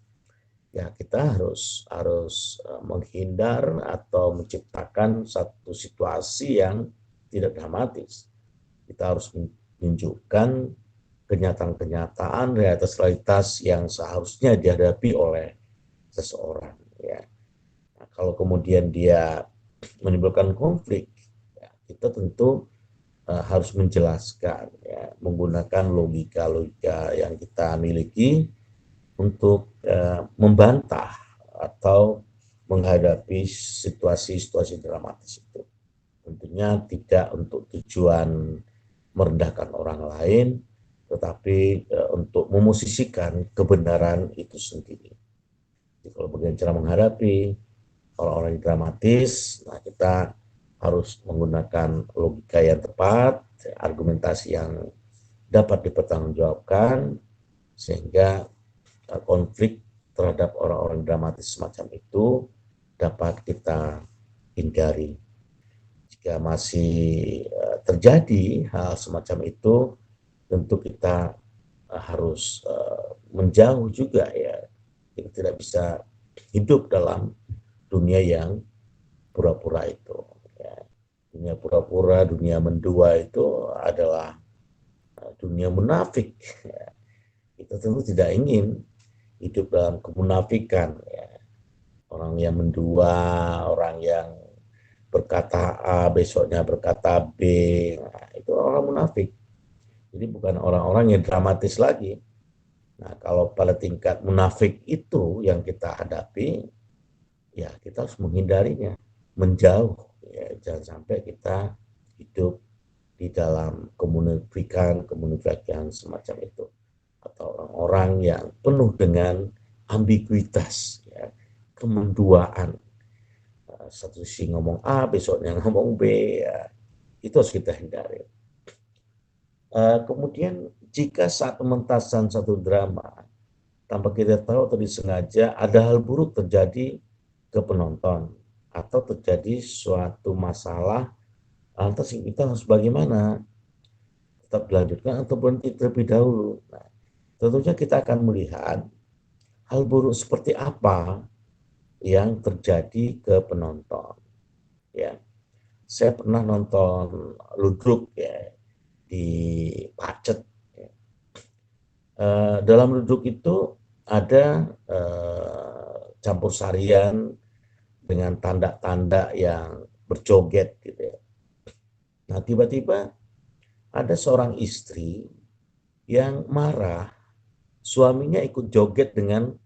ya kita harus menghindar atau menciptakan satu situasi yang tidak dramatis. Kita harus menunjukkan kenyataan-kenyataan, realitas-realitas yang seharusnya dihadapi oleh seseorang. Ya. Nah, kalau kemudian dia menimbulkan konflik, ya, kita tentu harus menjelaskan, ya, menggunakan logika-logika yang kita miliki untuk membantah atau menghadapi situasi-situasi dramatis itu. Tentunya tidak untuk tujuan merendahkan orang lain, tetapi untuk memosisikan kebenaran itu sendiri. Jadi kalau bagaimana cara menghadapi orang-orang yang dramatis, nah kita harus menggunakan logika yang tepat, argumentasi yang dapat dipertanggungjawabkan, sehingga konflik terhadap orang-orang dramatis semacam itu dapat kita hindari. Jika masih terjadi hal semacam itu, tentu kita harus menjauh juga ya. Kita tidak bisa hidup dalam dunia yang pura-pura itu. Ya. Dunia pura-pura, dunia mendua itu adalah dunia munafik. Ya. Kita tentu tidak ingin hidup dalam kemunafikan. Ya. Orang yang mendua, orang yang berkata A, besoknya berkata B, nah, itu orang munafik. Jadi bukan orang-orang yang dramatis lagi. Nah, kalau pada tingkat munafik itu yang kita hadapi, ya kita harus menghindarinya, menjauh. Ya, jangan sampai kita hidup di dalam komunikasi semacam itu. Atau orang-orang yang penuh dengan ambiguitas, ya, kemenduaan. Satu sisi ngomong A, besoknya ngomong B, ya, itu harus kita hindari. Kemudian jika saat pementasan satu drama, tanpa kita tahu atau disengaja ada hal buruk terjadi ke penonton atau terjadi suatu masalah, lantas kita harus bagaimana? Tetap dilanjutkan atau berhenti terlebih dahulu? Nah, tentunya kita akan melihat hal buruk seperti apa yang terjadi ke penonton. Ya, saya pernah nonton ludruk ya di Pacet. Ya. Dalam ludruk itu ada campur sarian dengan tanda-tanda yang berjoget gitu ya. Nah, tiba-tiba ada seorang istri yang marah, suaminya ikut joget dengan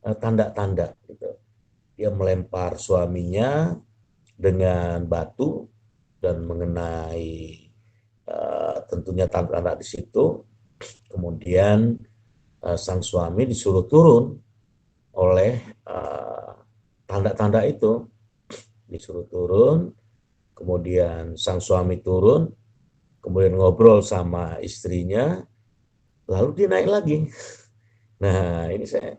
tanda-tanda gitu. Dia melempar suaminya dengan batu dan mengenai tentunya tanda-tanda di situ. Kemudian sang suami disuruh turun oleh tanda-tanda itu, disuruh turun. Kemudian sang suami turun, kemudian ngobrol sama istrinya, lalu dia naik lagi. Nah, ini saya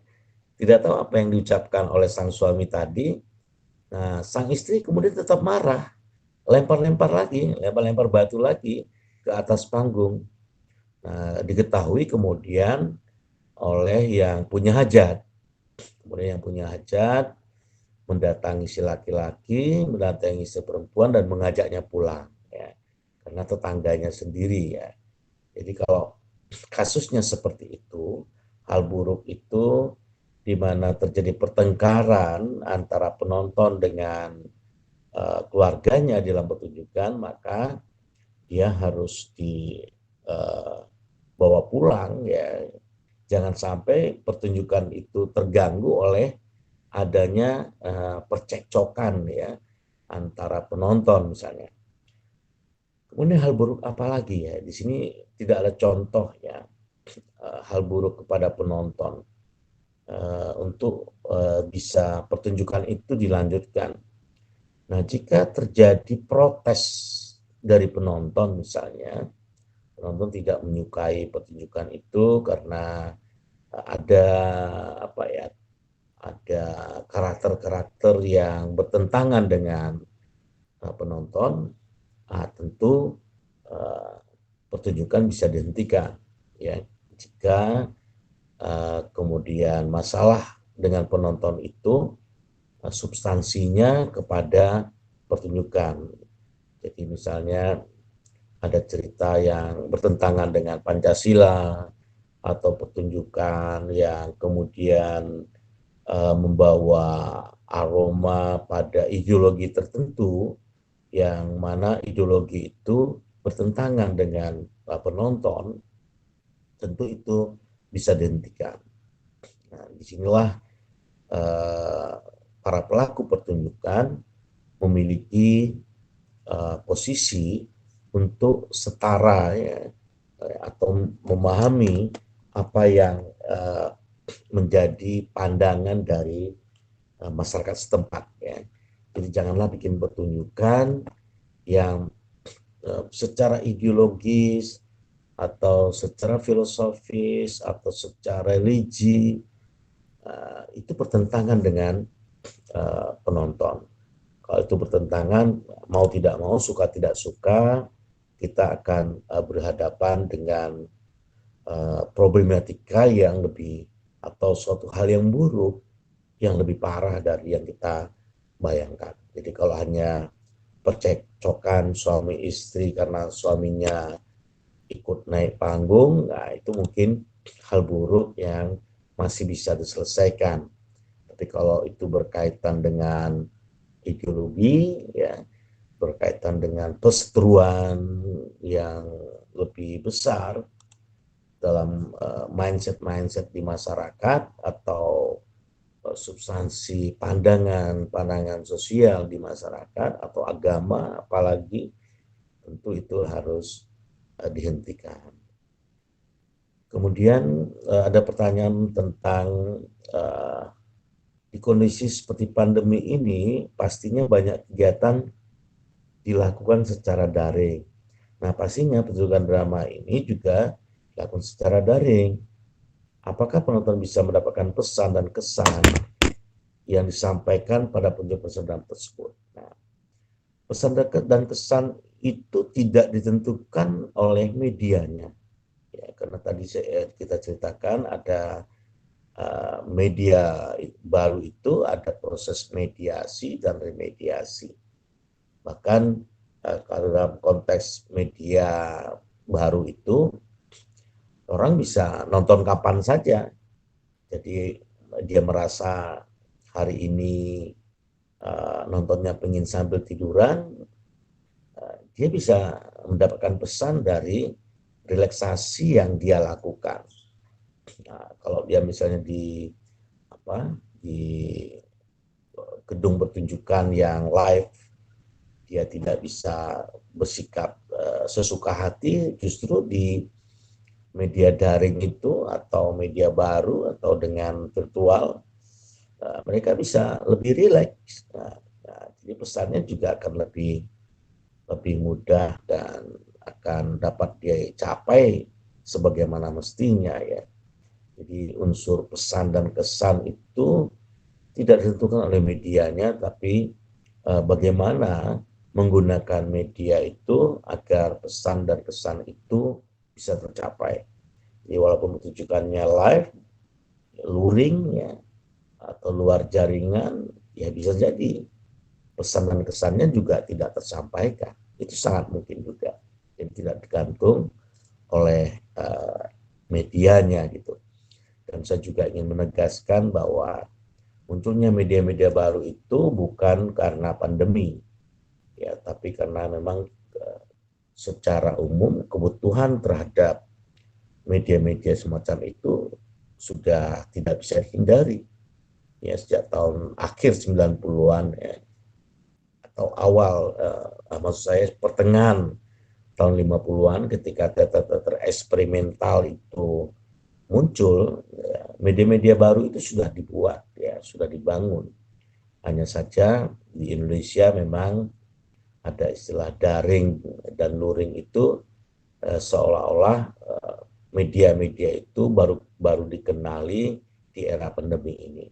tidak tahu apa yang diucapkan oleh sang suami tadi. Nah, sang istri kemudian tetap marah, lempar-lempar lagi, lempar-lempar batu lagi ke atas panggung. Nah, diketahui kemudian oleh yang punya hajat. Kemudian yang punya hajat mendatangi si laki-laki, mendatangi si perempuan dan mengajaknya pulang. Ya. Karena tetangganya sendiri ya. Jadi kalau kasusnya seperti itu, hal buruk itu di mana terjadi pertengkaran antara penonton dengan keluarganya dalam pertunjukan, maka dia harus dibawa pulang ya. Jangan sampai pertunjukan itu terganggu oleh adanya percekcokan ya antara penonton misalnya. Kemudian hal buruk apa lagi ya? Di sini tidak ada contoh ya hal buruk kepada penonton untuk bisa pertunjukan itu dilanjutkan. Nah, jika terjadi protes dari penonton misalnya, penonton tidak menyukai pertunjukan itu karena ada apa ya, ada karakter-karakter yang bertentangan dengan penonton, tentu uh, pertunjukan bisa dihentikan ya jika kemudian masalah dengan penonton itu substansinya kepada pertunjukan. Jadi misalnya ada cerita yang bertentangan dengan Pancasila atau pertunjukan yang kemudian membawa aroma pada ideologi tertentu yang mana ideologi itu bertentangan dengan penonton, tentu itu bisa dihentikan. Nah, disinilah para pelaku pertunjukan memiliki posisi untuk setara ya, atau memahami apa yang menjadi pandangan dari masyarakat setempat ya. Jadi janganlah bikin pertunjukan yang secara ideologis atau secara filosofis atau secara religi itu bertentangan dengan penonton. Kalau itu bertentangan, mau tidak mau, suka tidak suka, kita akan berhadapan dengan problematika yang lebih atau suatu hal yang buruk yang lebih parah dari yang kita bayangkan. Jadi kalau hanya percekcokan suami istri karena suaminya ikut naik panggung, nah itu mungkin hal buruk yang masih bisa diselesaikan. Tapi kalau itu berkaitan dengan ideologi, ya berkaitan dengan perseteruan yang lebih besar dalam mindset-mindset di masyarakat atau substansi pandangan sosial di masyarakat atau agama apalagi, tentu itu harus dihentikan. Kemudian ada pertanyaan tentang di kondisi seperti pandemi ini pastinya banyak kegiatan dilakukan secara daring. Nah, pastinya pertunjukan drama ini juga dilakukan secara daring. Apakah penonton bisa mendapatkan pesan dan kesan yang disampaikan pada pertunjukan tersebut? Nah, pesan dan kesan itu tidak ditentukan oleh medianya. Ya, karena tadi kita ceritakan ada media baru itu ada proses mediasi dan remediasi. Bahkan kalau dalam konteks media baru itu orang bisa nonton kapan saja. Jadi dia merasa hari ini nontonnya pengen sambil tiduran, dia bisa mendapatkan pesan dari relaksasi yang dia lakukan. Nah, kalau dia misalnya di gedung pertunjukan yang live, dia tidak bisa bersikap sesuka hati, justru di media daring itu atau media baru atau dengan virtual mereka bisa lebih rileks. Jadi pesannya juga akan lebih mudah dan akan dapat dicapai sebagaimana mestinya ya. Jadi unsur pesan dan kesan itu tidak ditentukan oleh medianya, tapi bagaimana menggunakan media itu agar pesan dan kesan itu bisa tercapai. Jadi walaupun pertunjukannya live, luring ya, atau luar jaringan, ya bisa jadi pesan dan kesannya juga tidak tersampaikan. Itu sangat mungkin juga. Jadi tidak tergantung oleh medianya gitu. Dan saya juga ingin menegaskan bahwa munculnya media-media baru itu bukan karena pandemi, ya, tapi karena memang secara umum kebutuhan terhadap media-media semacam itu sudah tidak bisa dihindari. Ya, sejak tahun akhir 90-an ya, atau awal, maksud saya pertengahan tahun 50-an ketika teater-teater eksperimental itu muncul, ya, media-media baru itu sudah dibuat, ya, sudah dibangun. Hanya saja di Indonesia memang ada istilah daring dan luring itu seolah-olah media-media itu baru baru dikenali di era pandemi ini.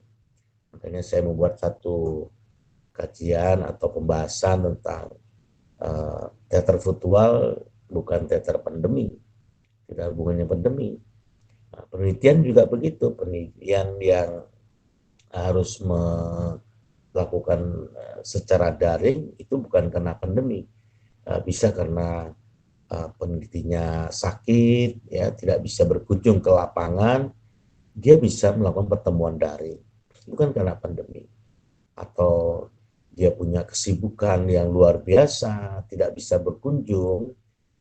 Makanya saya membuat satu kajian atau pembahasan tentang teater virtual bukan teater pandemi, tidak hubungannya pandemi. Nah, penelitian juga begitu, penelitian yang harus melakukan secara daring itu bukan karena pandemi, bisa karena penelitinya sakit, ya tidak bisa berkunjung ke lapangan, dia bisa melakukan pertemuan daring, bukan karena pandemi, atau dia punya kesibukan yang luar biasa, tidak bisa berkunjung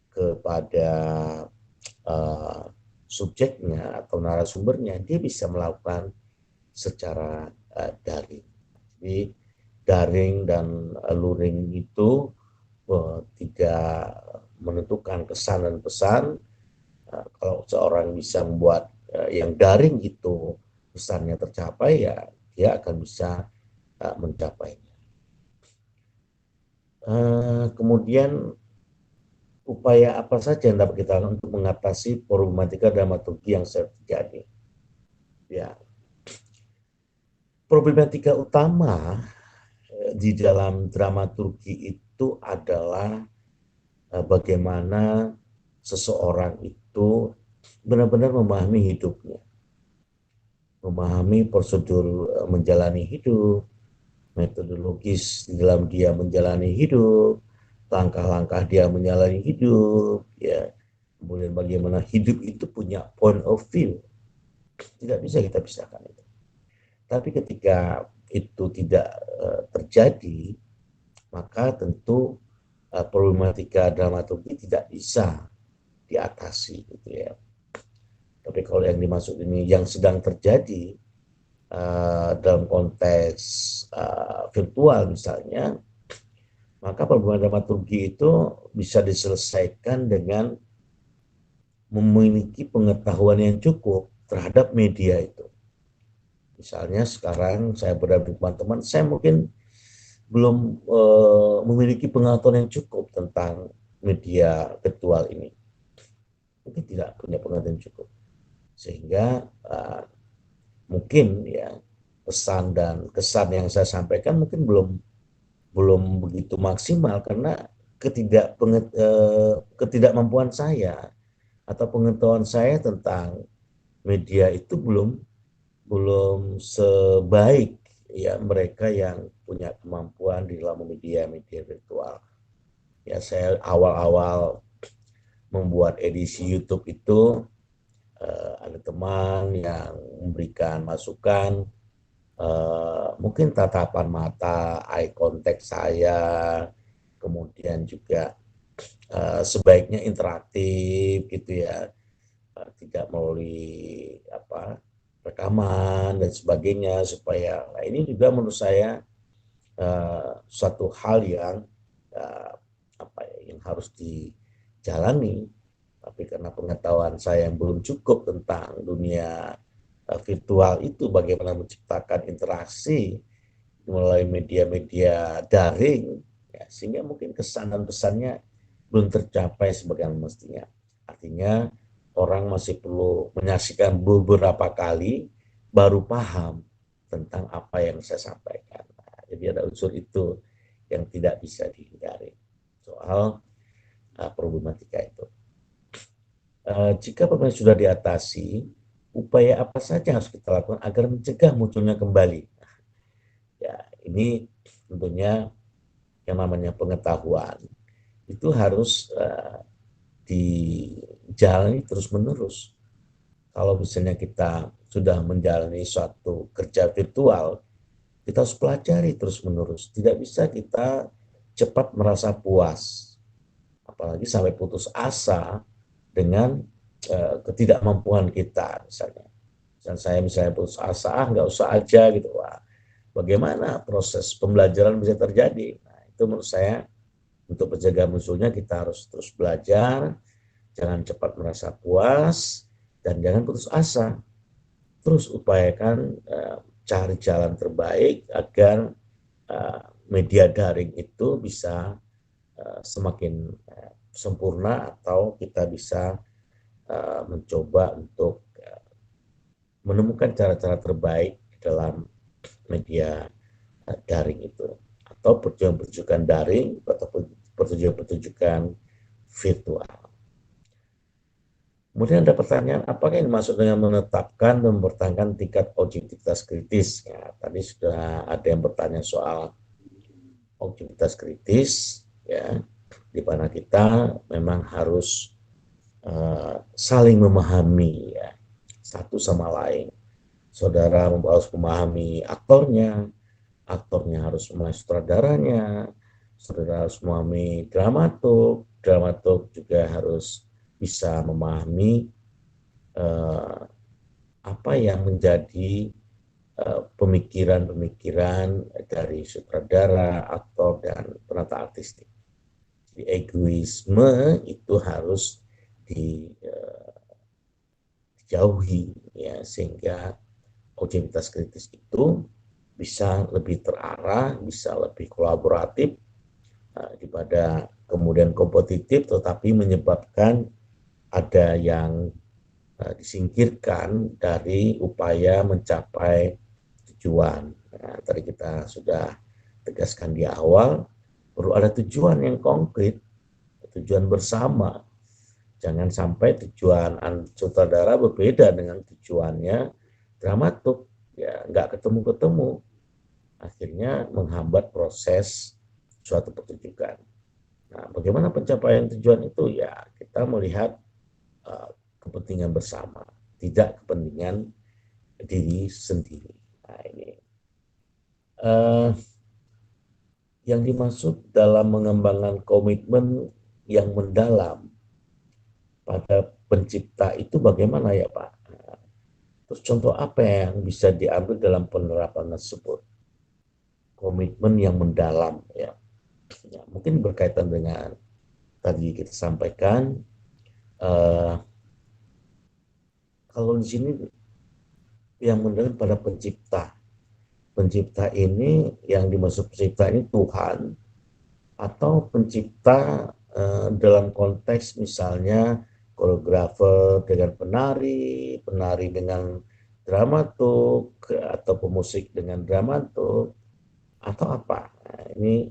kepada uh, subjeknya atau narasumbernya, dia bisa melakukan secara daring. Jadi daring dan luring itu tidak menentukan kesan dan pesan. Kalau seorang bisa membuat yang daring itu pesannya tercapai, ya dia akan bisa mencapainya. Kemudian upaya apa saja yang dapat kita lakukan untuk mengatasi problematika dramaturgi yang terjadi? Ya, problematika utama di dalam dramaturgi itu adalah bagaimana seseorang itu benar-benar memahami hidupnya, memahami prosedur menjalani hidup, metodologis di dalam dia menjalani hidup, langkah-langkah dia menjalani hidup, ya. Kemudian bagaimana hidup itu punya point of view, tidak bisa kita pisahkan itu. Tapi ketika itu tidak terjadi, maka tentu problematika dramaturgi tidak bisa diatasi, gitu ya. Tapi kalau yang dimaksud ini yang sedang terjadi dalam konteks virtual misalnya, maka problematika dramaturgi itu bisa diselesaikan dengan memiliki pengetahuan yang cukup terhadap media itu. Misalnya sekarang saya berada di teman-teman, saya mungkin belum memiliki pengetahuan yang cukup tentang media virtual ini. Mungkin tidak punya pengetahuan yang cukup. Sehingga mungkin ya pesan dan kesan yang saya sampaikan mungkin belum begitu maksimal karena ketidakmampuan saya atau pengetahuan saya tentang media itu belum belum sebaik ya mereka yang punya kemampuan di dalam media virtual. Ya saya awal-awal membuat edisi YouTube itu ada teman yang memberikan masukan, mungkin tatapan mata, eye contact saya, kemudian juga sebaiknya interaktif gitu ya, tidak melalui apa rekaman dan sebagainya supaya nah ini juga menurut saya suatu hal yang uh, apa ya, yang harus dijalani. Tapi karena pengetahuan saya yang belum cukup tentang dunia virtual itu, bagaimana menciptakan interaksi melalui media-media daring, ya, sehingga mungkin kesan dan pesannya belum tercapai sebagaimana mestinya. Artinya orang masih perlu menyaksikan beberapa kali baru paham tentang apa yang saya sampaikan. Nah, jadi ada unsur itu yang tidak bisa dihindari soal problematika itu. Jika problema sudah diatasi, upaya apa saja yang harus kita lakukan agar mencegah munculnya kembali? Ya, ini tentunya yang namanya pengetahuan itu harus dijalani terus-menerus. Kalau misalnya kita sudah menjalani suatu kerja virtual, kita harus pelajari terus-menerus. Tidak bisa kita cepat merasa puas, apalagi sampai putus asa dengan ketidakmampuan kita misalnya. Dan saya misalnya putus asa, nggak usah aja gitu. Wah, bagaimana proses pembelajaran bisa terjadi? Nah, itu menurut saya untuk penjaga musuhnya kita harus terus belajar, jangan cepat merasa puas, dan jangan putus asa. Terus upayakan cari jalan terbaik agar media daring itu bisa semakin sempurna atau kita bisa mencoba untuk menemukan cara-cara terbaik dalam media daring itu, atau pertunjukan daring atau pertunjukan virtual. Kemudian ada pertanyaan, apakah yang dimaksud dengan menetapkan dan mempertahankan tingkat objektivitas kritis? Ya, tadi sudah ada yang bertanya soal objektivitas kritis, ya, di mana kita memang harus saling memahami, ya, satu sama lain. Saudara harus memahami aktornya, aktornya harus memahami sutradaranya, saudara harus memahami dramaturg, dramaturg juga harus bisa memahami apa yang menjadi pemikiran-pemikiran dari sutradara, aktor, dan penata artistik. Jadi egoisme itu harus dijauhi, ya, sehingga objektivitas kritis itu bisa lebih terarah, bisa lebih kolaboratif daripada kemudian kompetitif, tetapi menyebabkan ada yang disingkirkan dari upaya mencapai tujuan. Nah, tadi kita sudah tegaskan di awal, perlu ada tujuan yang konkret, tujuan bersama. Jangan sampai tujuan sutradara berbeda dengan tujuannya dramaturg, ya nggak ketemu-ketemu, akhirnya menghambat proses suatu pertunjukan. Nah, bagaimana pencapaian tujuan itu? Ya, kita melihat kepentingan bersama, tidak kepentingan diri sendiri. Nah, ini yang dimaksud dalam mengembangkan komitmen yang mendalam pada pencipta itu bagaimana ya Pak? Terus contoh apa yang bisa diambil dalam penerapan tersebut? Komitmen yang mendalam, ya. Ya, mungkin berkaitan dengan tadi kita sampaikan, kalau di sini yang mendalam pada pencipta. Pencipta ini, yang dimaksud pencipta ini Tuhan, atau pencipta dalam konteks misalnya koreografer dengan penari, penari dengan dramaturg, atau pemusik dengan dramaturg, atau apa? Nah, ini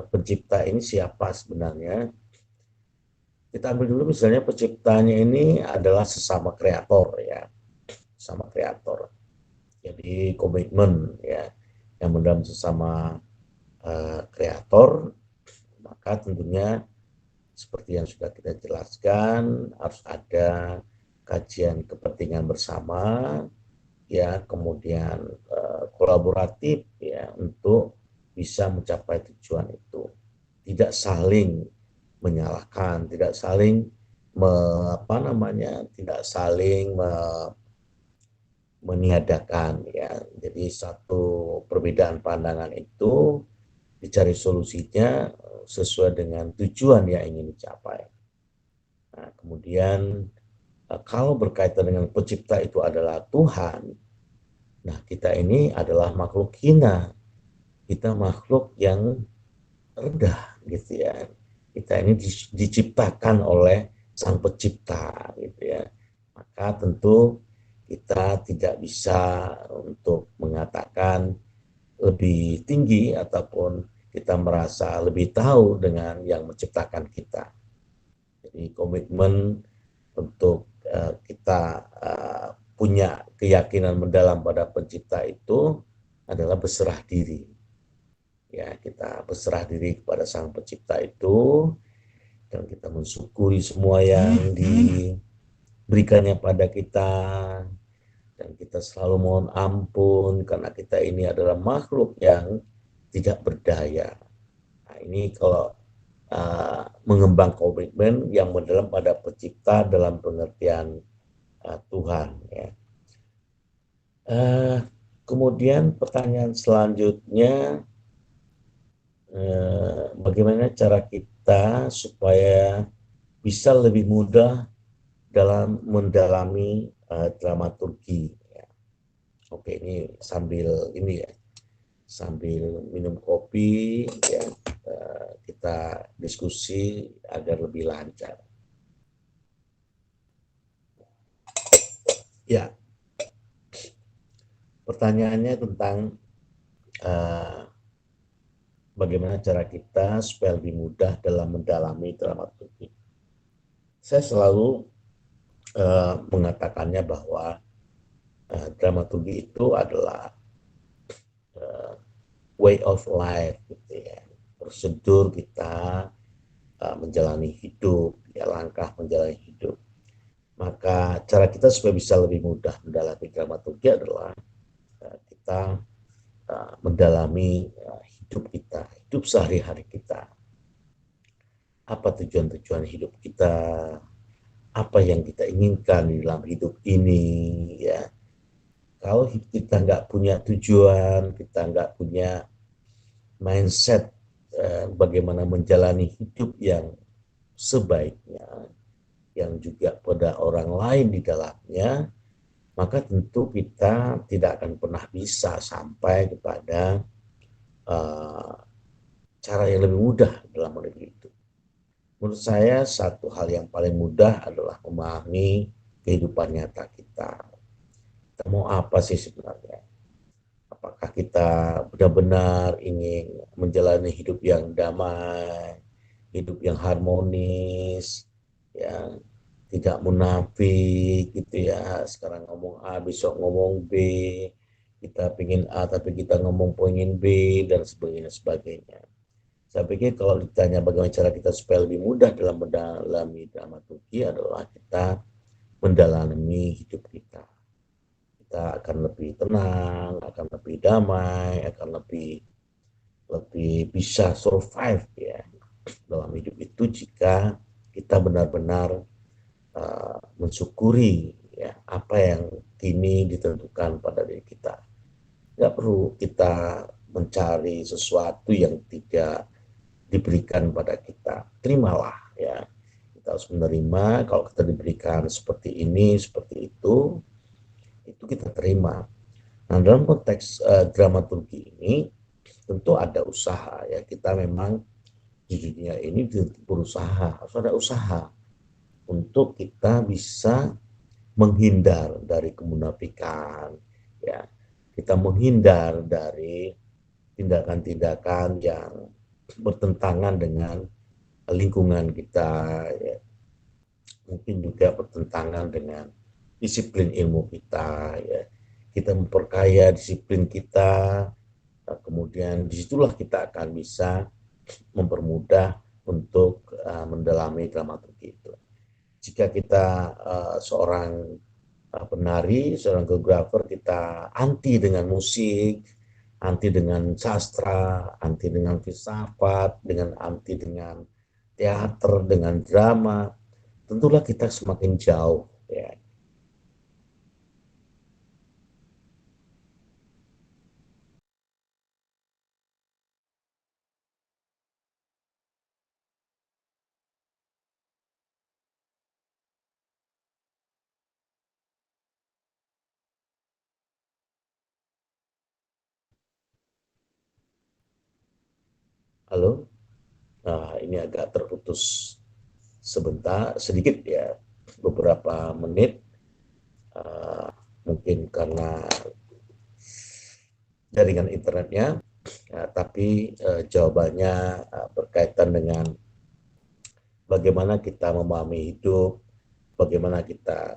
pencipta ini siapa sebenarnya? Kita ambil dulu misalnya penciptanya ini adalah sesama kreator, ya, sama kreator. Jadi komitmen, ya, yang mendalam sesama kreator, maka tentunya seperti yang sudah kita jelaskan harus ada kajian kepentingan bersama, ya, kemudian kolaboratif, ya, untuk bisa mencapai tujuan itu, tidak saling menyalahkan, tidak saling tidak saling meniadakan, ya. Jadi satu perbedaan pandangan itu dicari solusinya sesuai dengan tujuan yang ingin dicapai. Nah, kemudian kalau berkaitan dengan pencipta itu adalah Tuhan, nah kita ini adalah makhluk hina, kita makhluk yang rendah, gitu ya. Kita ini diciptakan oleh Sang Pencipta, gitu ya. Maka tentu kita tidak bisa untuk mengatakan lebih tinggi ataupun kita merasa lebih tahu dengan yang menciptakan kita. Jadi komitmen untuk kita punya keyakinan mendalam pada pencipta itu adalah berserah diri. Ya, kita berserah diri kepada Sang Pencipta itu, dan kita mensyukuri semua yang diberikannya pada kita, dan kita selalu mohon ampun karena kita ini adalah makhluk yang tidak berdaya. Nah, ini kalau mengembang komitmen yang mendalam pada pencipta dalam pengertian Tuhan, ya. Kemudian pertanyaan selanjutnya, bagaimana cara kita supaya bisa lebih mudah dalam mendalami dramaturgi, ya. Oke, ini sambil minum kopi, ya, kita diskusi agar lebih lancar. Ya, pertanyaannya tentang uh, bagaimana cara kita supaya lebih mudah dalam mendalami dramaturgi. Saya selalu mengatakannya bahwa dramaturgi itu adalah uh, way of life, gitu ya. Prosedur kita menjalani hidup, ya, langkah menjalani hidup. Maka cara kita supaya bisa lebih mudah mendalami dramaturgi adalah kita mendalami hidup kita, hidup sehari-hari kita. Apa tujuan-tujuan hidup kita, apa yang kita inginkan di dalam hidup ini, ya. Kalau kita nggak punya tujuan, kita nggak punya mindset bagaimana menjalani hidup yang sebaiknya, yang juga pada orang lain di dalamnya, maka tentu kita tidak akan pernah bisa sampai kepada uh, cara yang lebih mudah dalam menuju itu. Menurut saya satu hal yang paling mudah adalah memahami kehidupan nyata kita. Kita mau apa sih sebenarnya? Apakah kita benar-benar ingin menjalani hidup yang damai, hidup yang harmonis, ya, tidak munafik gitu ya. Sekarang ngomong A, besok ngomong B, kita pingin A tapi kita ngomong pengen B dan sebagainya. Saya pikir kalau ditanya bagaimana cara kita supaya lebih mudah dalam mendalami dramaturgi adalah kita mendalami hidup kita. Kita akan lebih tenang, akan lebih damai, akan lebih lebih bisa survive ya dalam hidup itu jika kita benar-benar mensyukuri ya apa yang kini ditentukan pada diri kita. Nggak perlu kita mencari sesuatu yang tidak diberikan pada kita. Terimalah ya. Kita harus menerima kalau kita diberikan seperti ini, seperti itu kita terima. Nah, dalam konteks dramaturgi ini tentu ada usaha ya. Kita memang di dunia ini berusaha, harus ada usaha untuk kita bisa menghindar dari kemunafikan ya. Kita menghindar dari tindakan-tindakan yang bertentangan dengan lingkungan kita ya. Mungkin juga bertentangan dengan disiplin ilmu kita ya. Kita memperkaya disiplin kita, kemudian disitulah kita akan bisa mempermudah untuk mendalami dramaturgi itu. Jika kita seorang penari, seorang koreografer, kita anti dengan musik, anti dengan sastra, anti dengan filsafat, dengan anti dengan teater, dengan drama, tentulah kita semakin jauh ya. Halo, nah, ini agak terputus sebentar, sedikit ya, beberapa menit, uh, mungkin karena jaringan internetnya, ya, tapi jawabannya berkaitan dengan bagaimana kita memahami hidup, bagaimana kita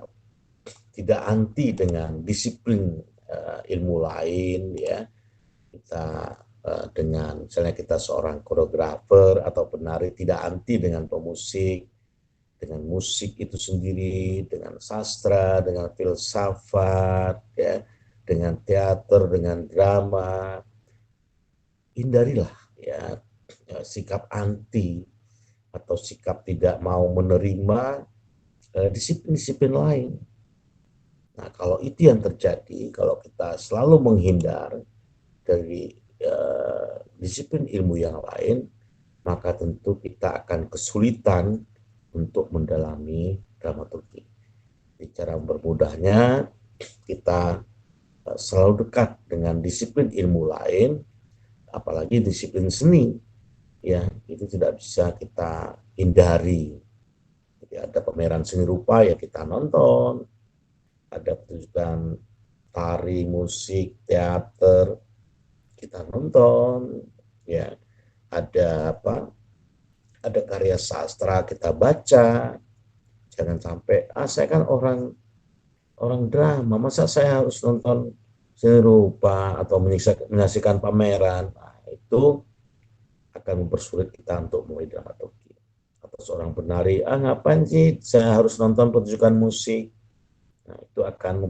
tidak anti dengan disiplin ilmu lain ya. Kita dengan misalnya kita seorang koreografer atau penari tidak anti dengan pemusik, dengan musik itu sendiri, dengan sastra, dengan filsafat ya, dengan teater, dengan drama. Hindarilah ya, ya sikap anti atau sikap tidak mau menerima disiplin-disiplin lain. Nah, kalau itu yang terjadi, kalau kita selalu menghindar dari disiplin ilmu yang lain, maka tentu kita akan kesulitan untuk mendalami dramaturgi. Di cara bermudahnya, kita selalu dekat dengan disiplin ilmu lain, apalagi disiplin seni, ya itu tidak bisa kita hindari. Jadi ada pameran seni rupa ya kita nonton, ada pertunjukan tari, musik, teater, kita nonton, ya. Ada apa? Ada karya sastra kita baca. Jangan sampai saya kan orang orang drama, masa saya harus nonton seni rupa atau menyaksikan pameran. Nah, itu akan mempersulit kita untuk mulai dramaturgi. Atau seorang penari, ngapain sih saya harus nonton pertunjukan musik? Nah, itu akan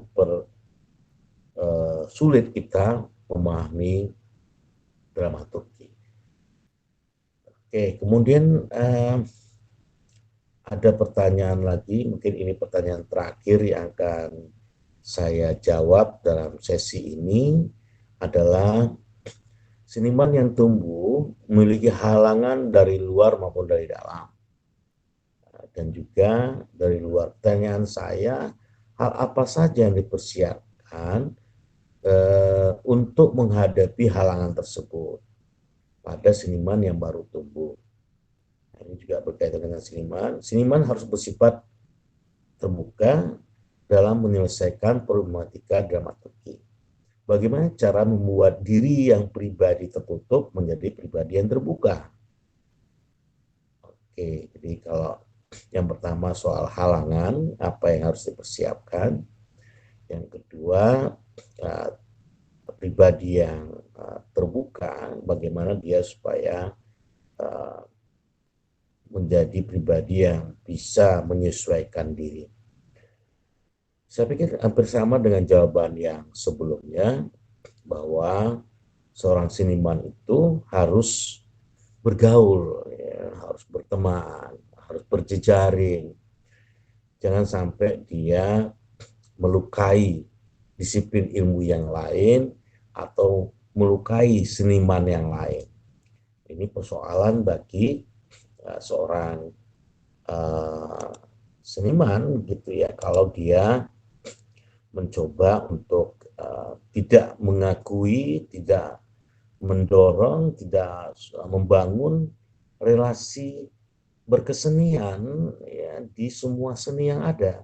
mempersulit kita memahami dramaturgi. Oke, kemudian ada pertanyaan lagi, mungkin ini pertanyaan terakhir yang akan saya jawab dalam sesi ini adalah seniman yang tumbuh memiliki halangan dari luar maupun dari dalam. Dan juga dari luar, pertanyaan saya, hal apa saja yang dipersiapkan untuk menghadapi halangan tersebut pada seniman yang baru tumbuh. Nah, ini juga berkaitan dengan seniman. Seniman harus bersifat terbuka dalam menyelesaikan problematika dramaturgi. Bagaimana cara membuat diri yang pribadi tertutup menjadi pribadi yang terbuka? Oke, jadi kalau yang pertama soal halangan, apa yang harus dipersiapkan. Yang kedua, pribadi yang terbuka, bagaimana dia supaya menjadi pribadi yang bisa menyesuaikan diri. Saya pikir hampir sama dengan jawaban yang sebelumnya, bahwa seorang seniman itu harus bergaul, ya, harus berteman, harus berjejaring. Jangan sampai dia melukai disiplin ilmu yang lain atau melukai seniman yang lain. Ini persoalan bagi seorang seniman gitu ya, kalau dia mencoba untuk tidak mengakui, tidak mendorong, tidak membangun relasi berkesenian ya di semua seni yang ada.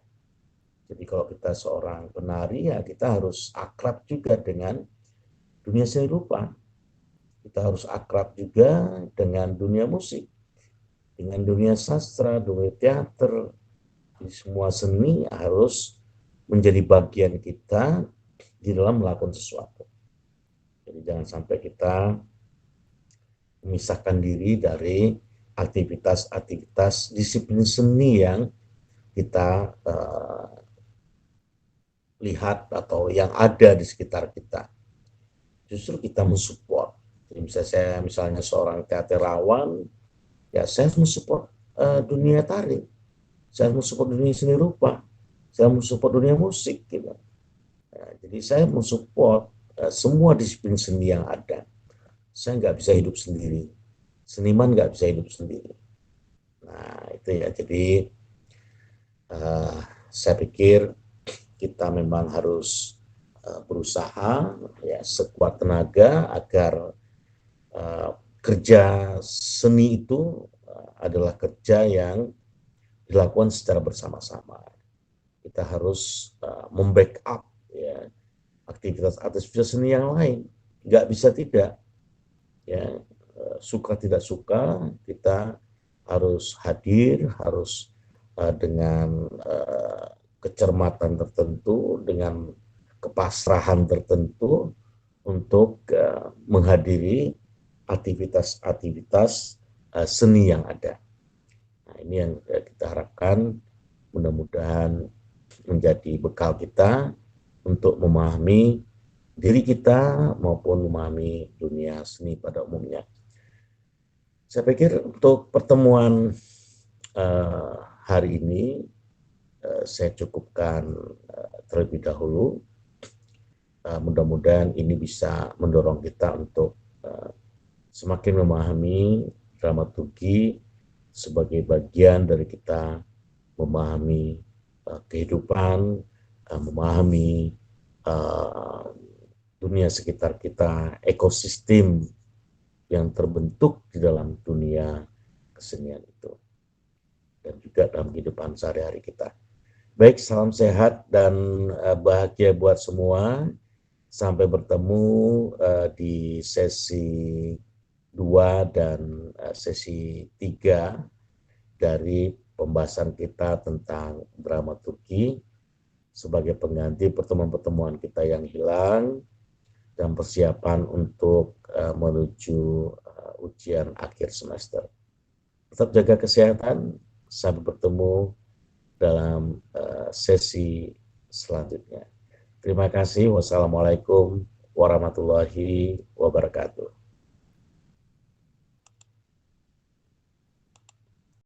Jadi kalau kita seorang penari, ya kita harus akrab juga dengan dunia seni rupa. Kita harus akrab juga dengan dunia musik, dengan dunia sastra, dunia teater. Jadi semua seni harus menjadi bagian kita di dalam melakukan sesuatu. Jadi jangan sampai kita memisahkan diri dari aktivitas-aktivitas disiplin seni yang kita lihat atau yang ada di sekitar kita. Justru kita mensupport. Jadi misalnya seorang teaterawan, ya saya mensupport dunia tari, saya mensupport dunia seni rupa, saya mensupport dunia musik gitu. Jadi saya mensupport semua disiplin seni yang ada. Saya nggak bisa hidup sendiri, seniman nggak bisa hidup sendiri. Nah itu ya, jadi saya pikir kita memang harus berusaha ya sekuat tenaga agar kerja seni itu adalah kerja yang dilakukan secara bersama-sama. Kita harus membackup ya aktivitas seni yang lain. Nggak bisa tidak, ya suka tidak suka kita harus hadir, harus dengan kecermatan tertentu, dengan kepasrahan tertentu untuk menghadiri aktivitas-aktivitas seni yang ada. Nah, ini yang kita harapkan mudah-mudahan menjadi bekal kita untuk memahami diri kita maupun memahami dunia seni pada umumnya. Saya pikir untuk pertemuan hari ini saya cukupkan terlebih dahulu. Mudah-mudahan ini bisa mendorong kita untuk semakin memahami dramaturgi sebagai bagian dari kita memahami kehidupan, memahami dunia sekitar kita, ekosistem yang terbentuk di dalam dunia kesenian itu, dan juga dalam kehidupan sehari-hari kita. Baik, salam sehat dan bahagia buat semua. Sampai bertemu di sesi 2 dan sesi 3 dari pembahasan kita tentang dramaturgi sebagai pengganti pertemuan-pertemuan kita yang hilang dan persiapan untuk menuju ujian akhir semester. Tetap jaga kesehatan, sampai bertemu dalam sesi selanjutnya. Terima kasih. Wassalamualaikum warahmatullahi wabarakatuh.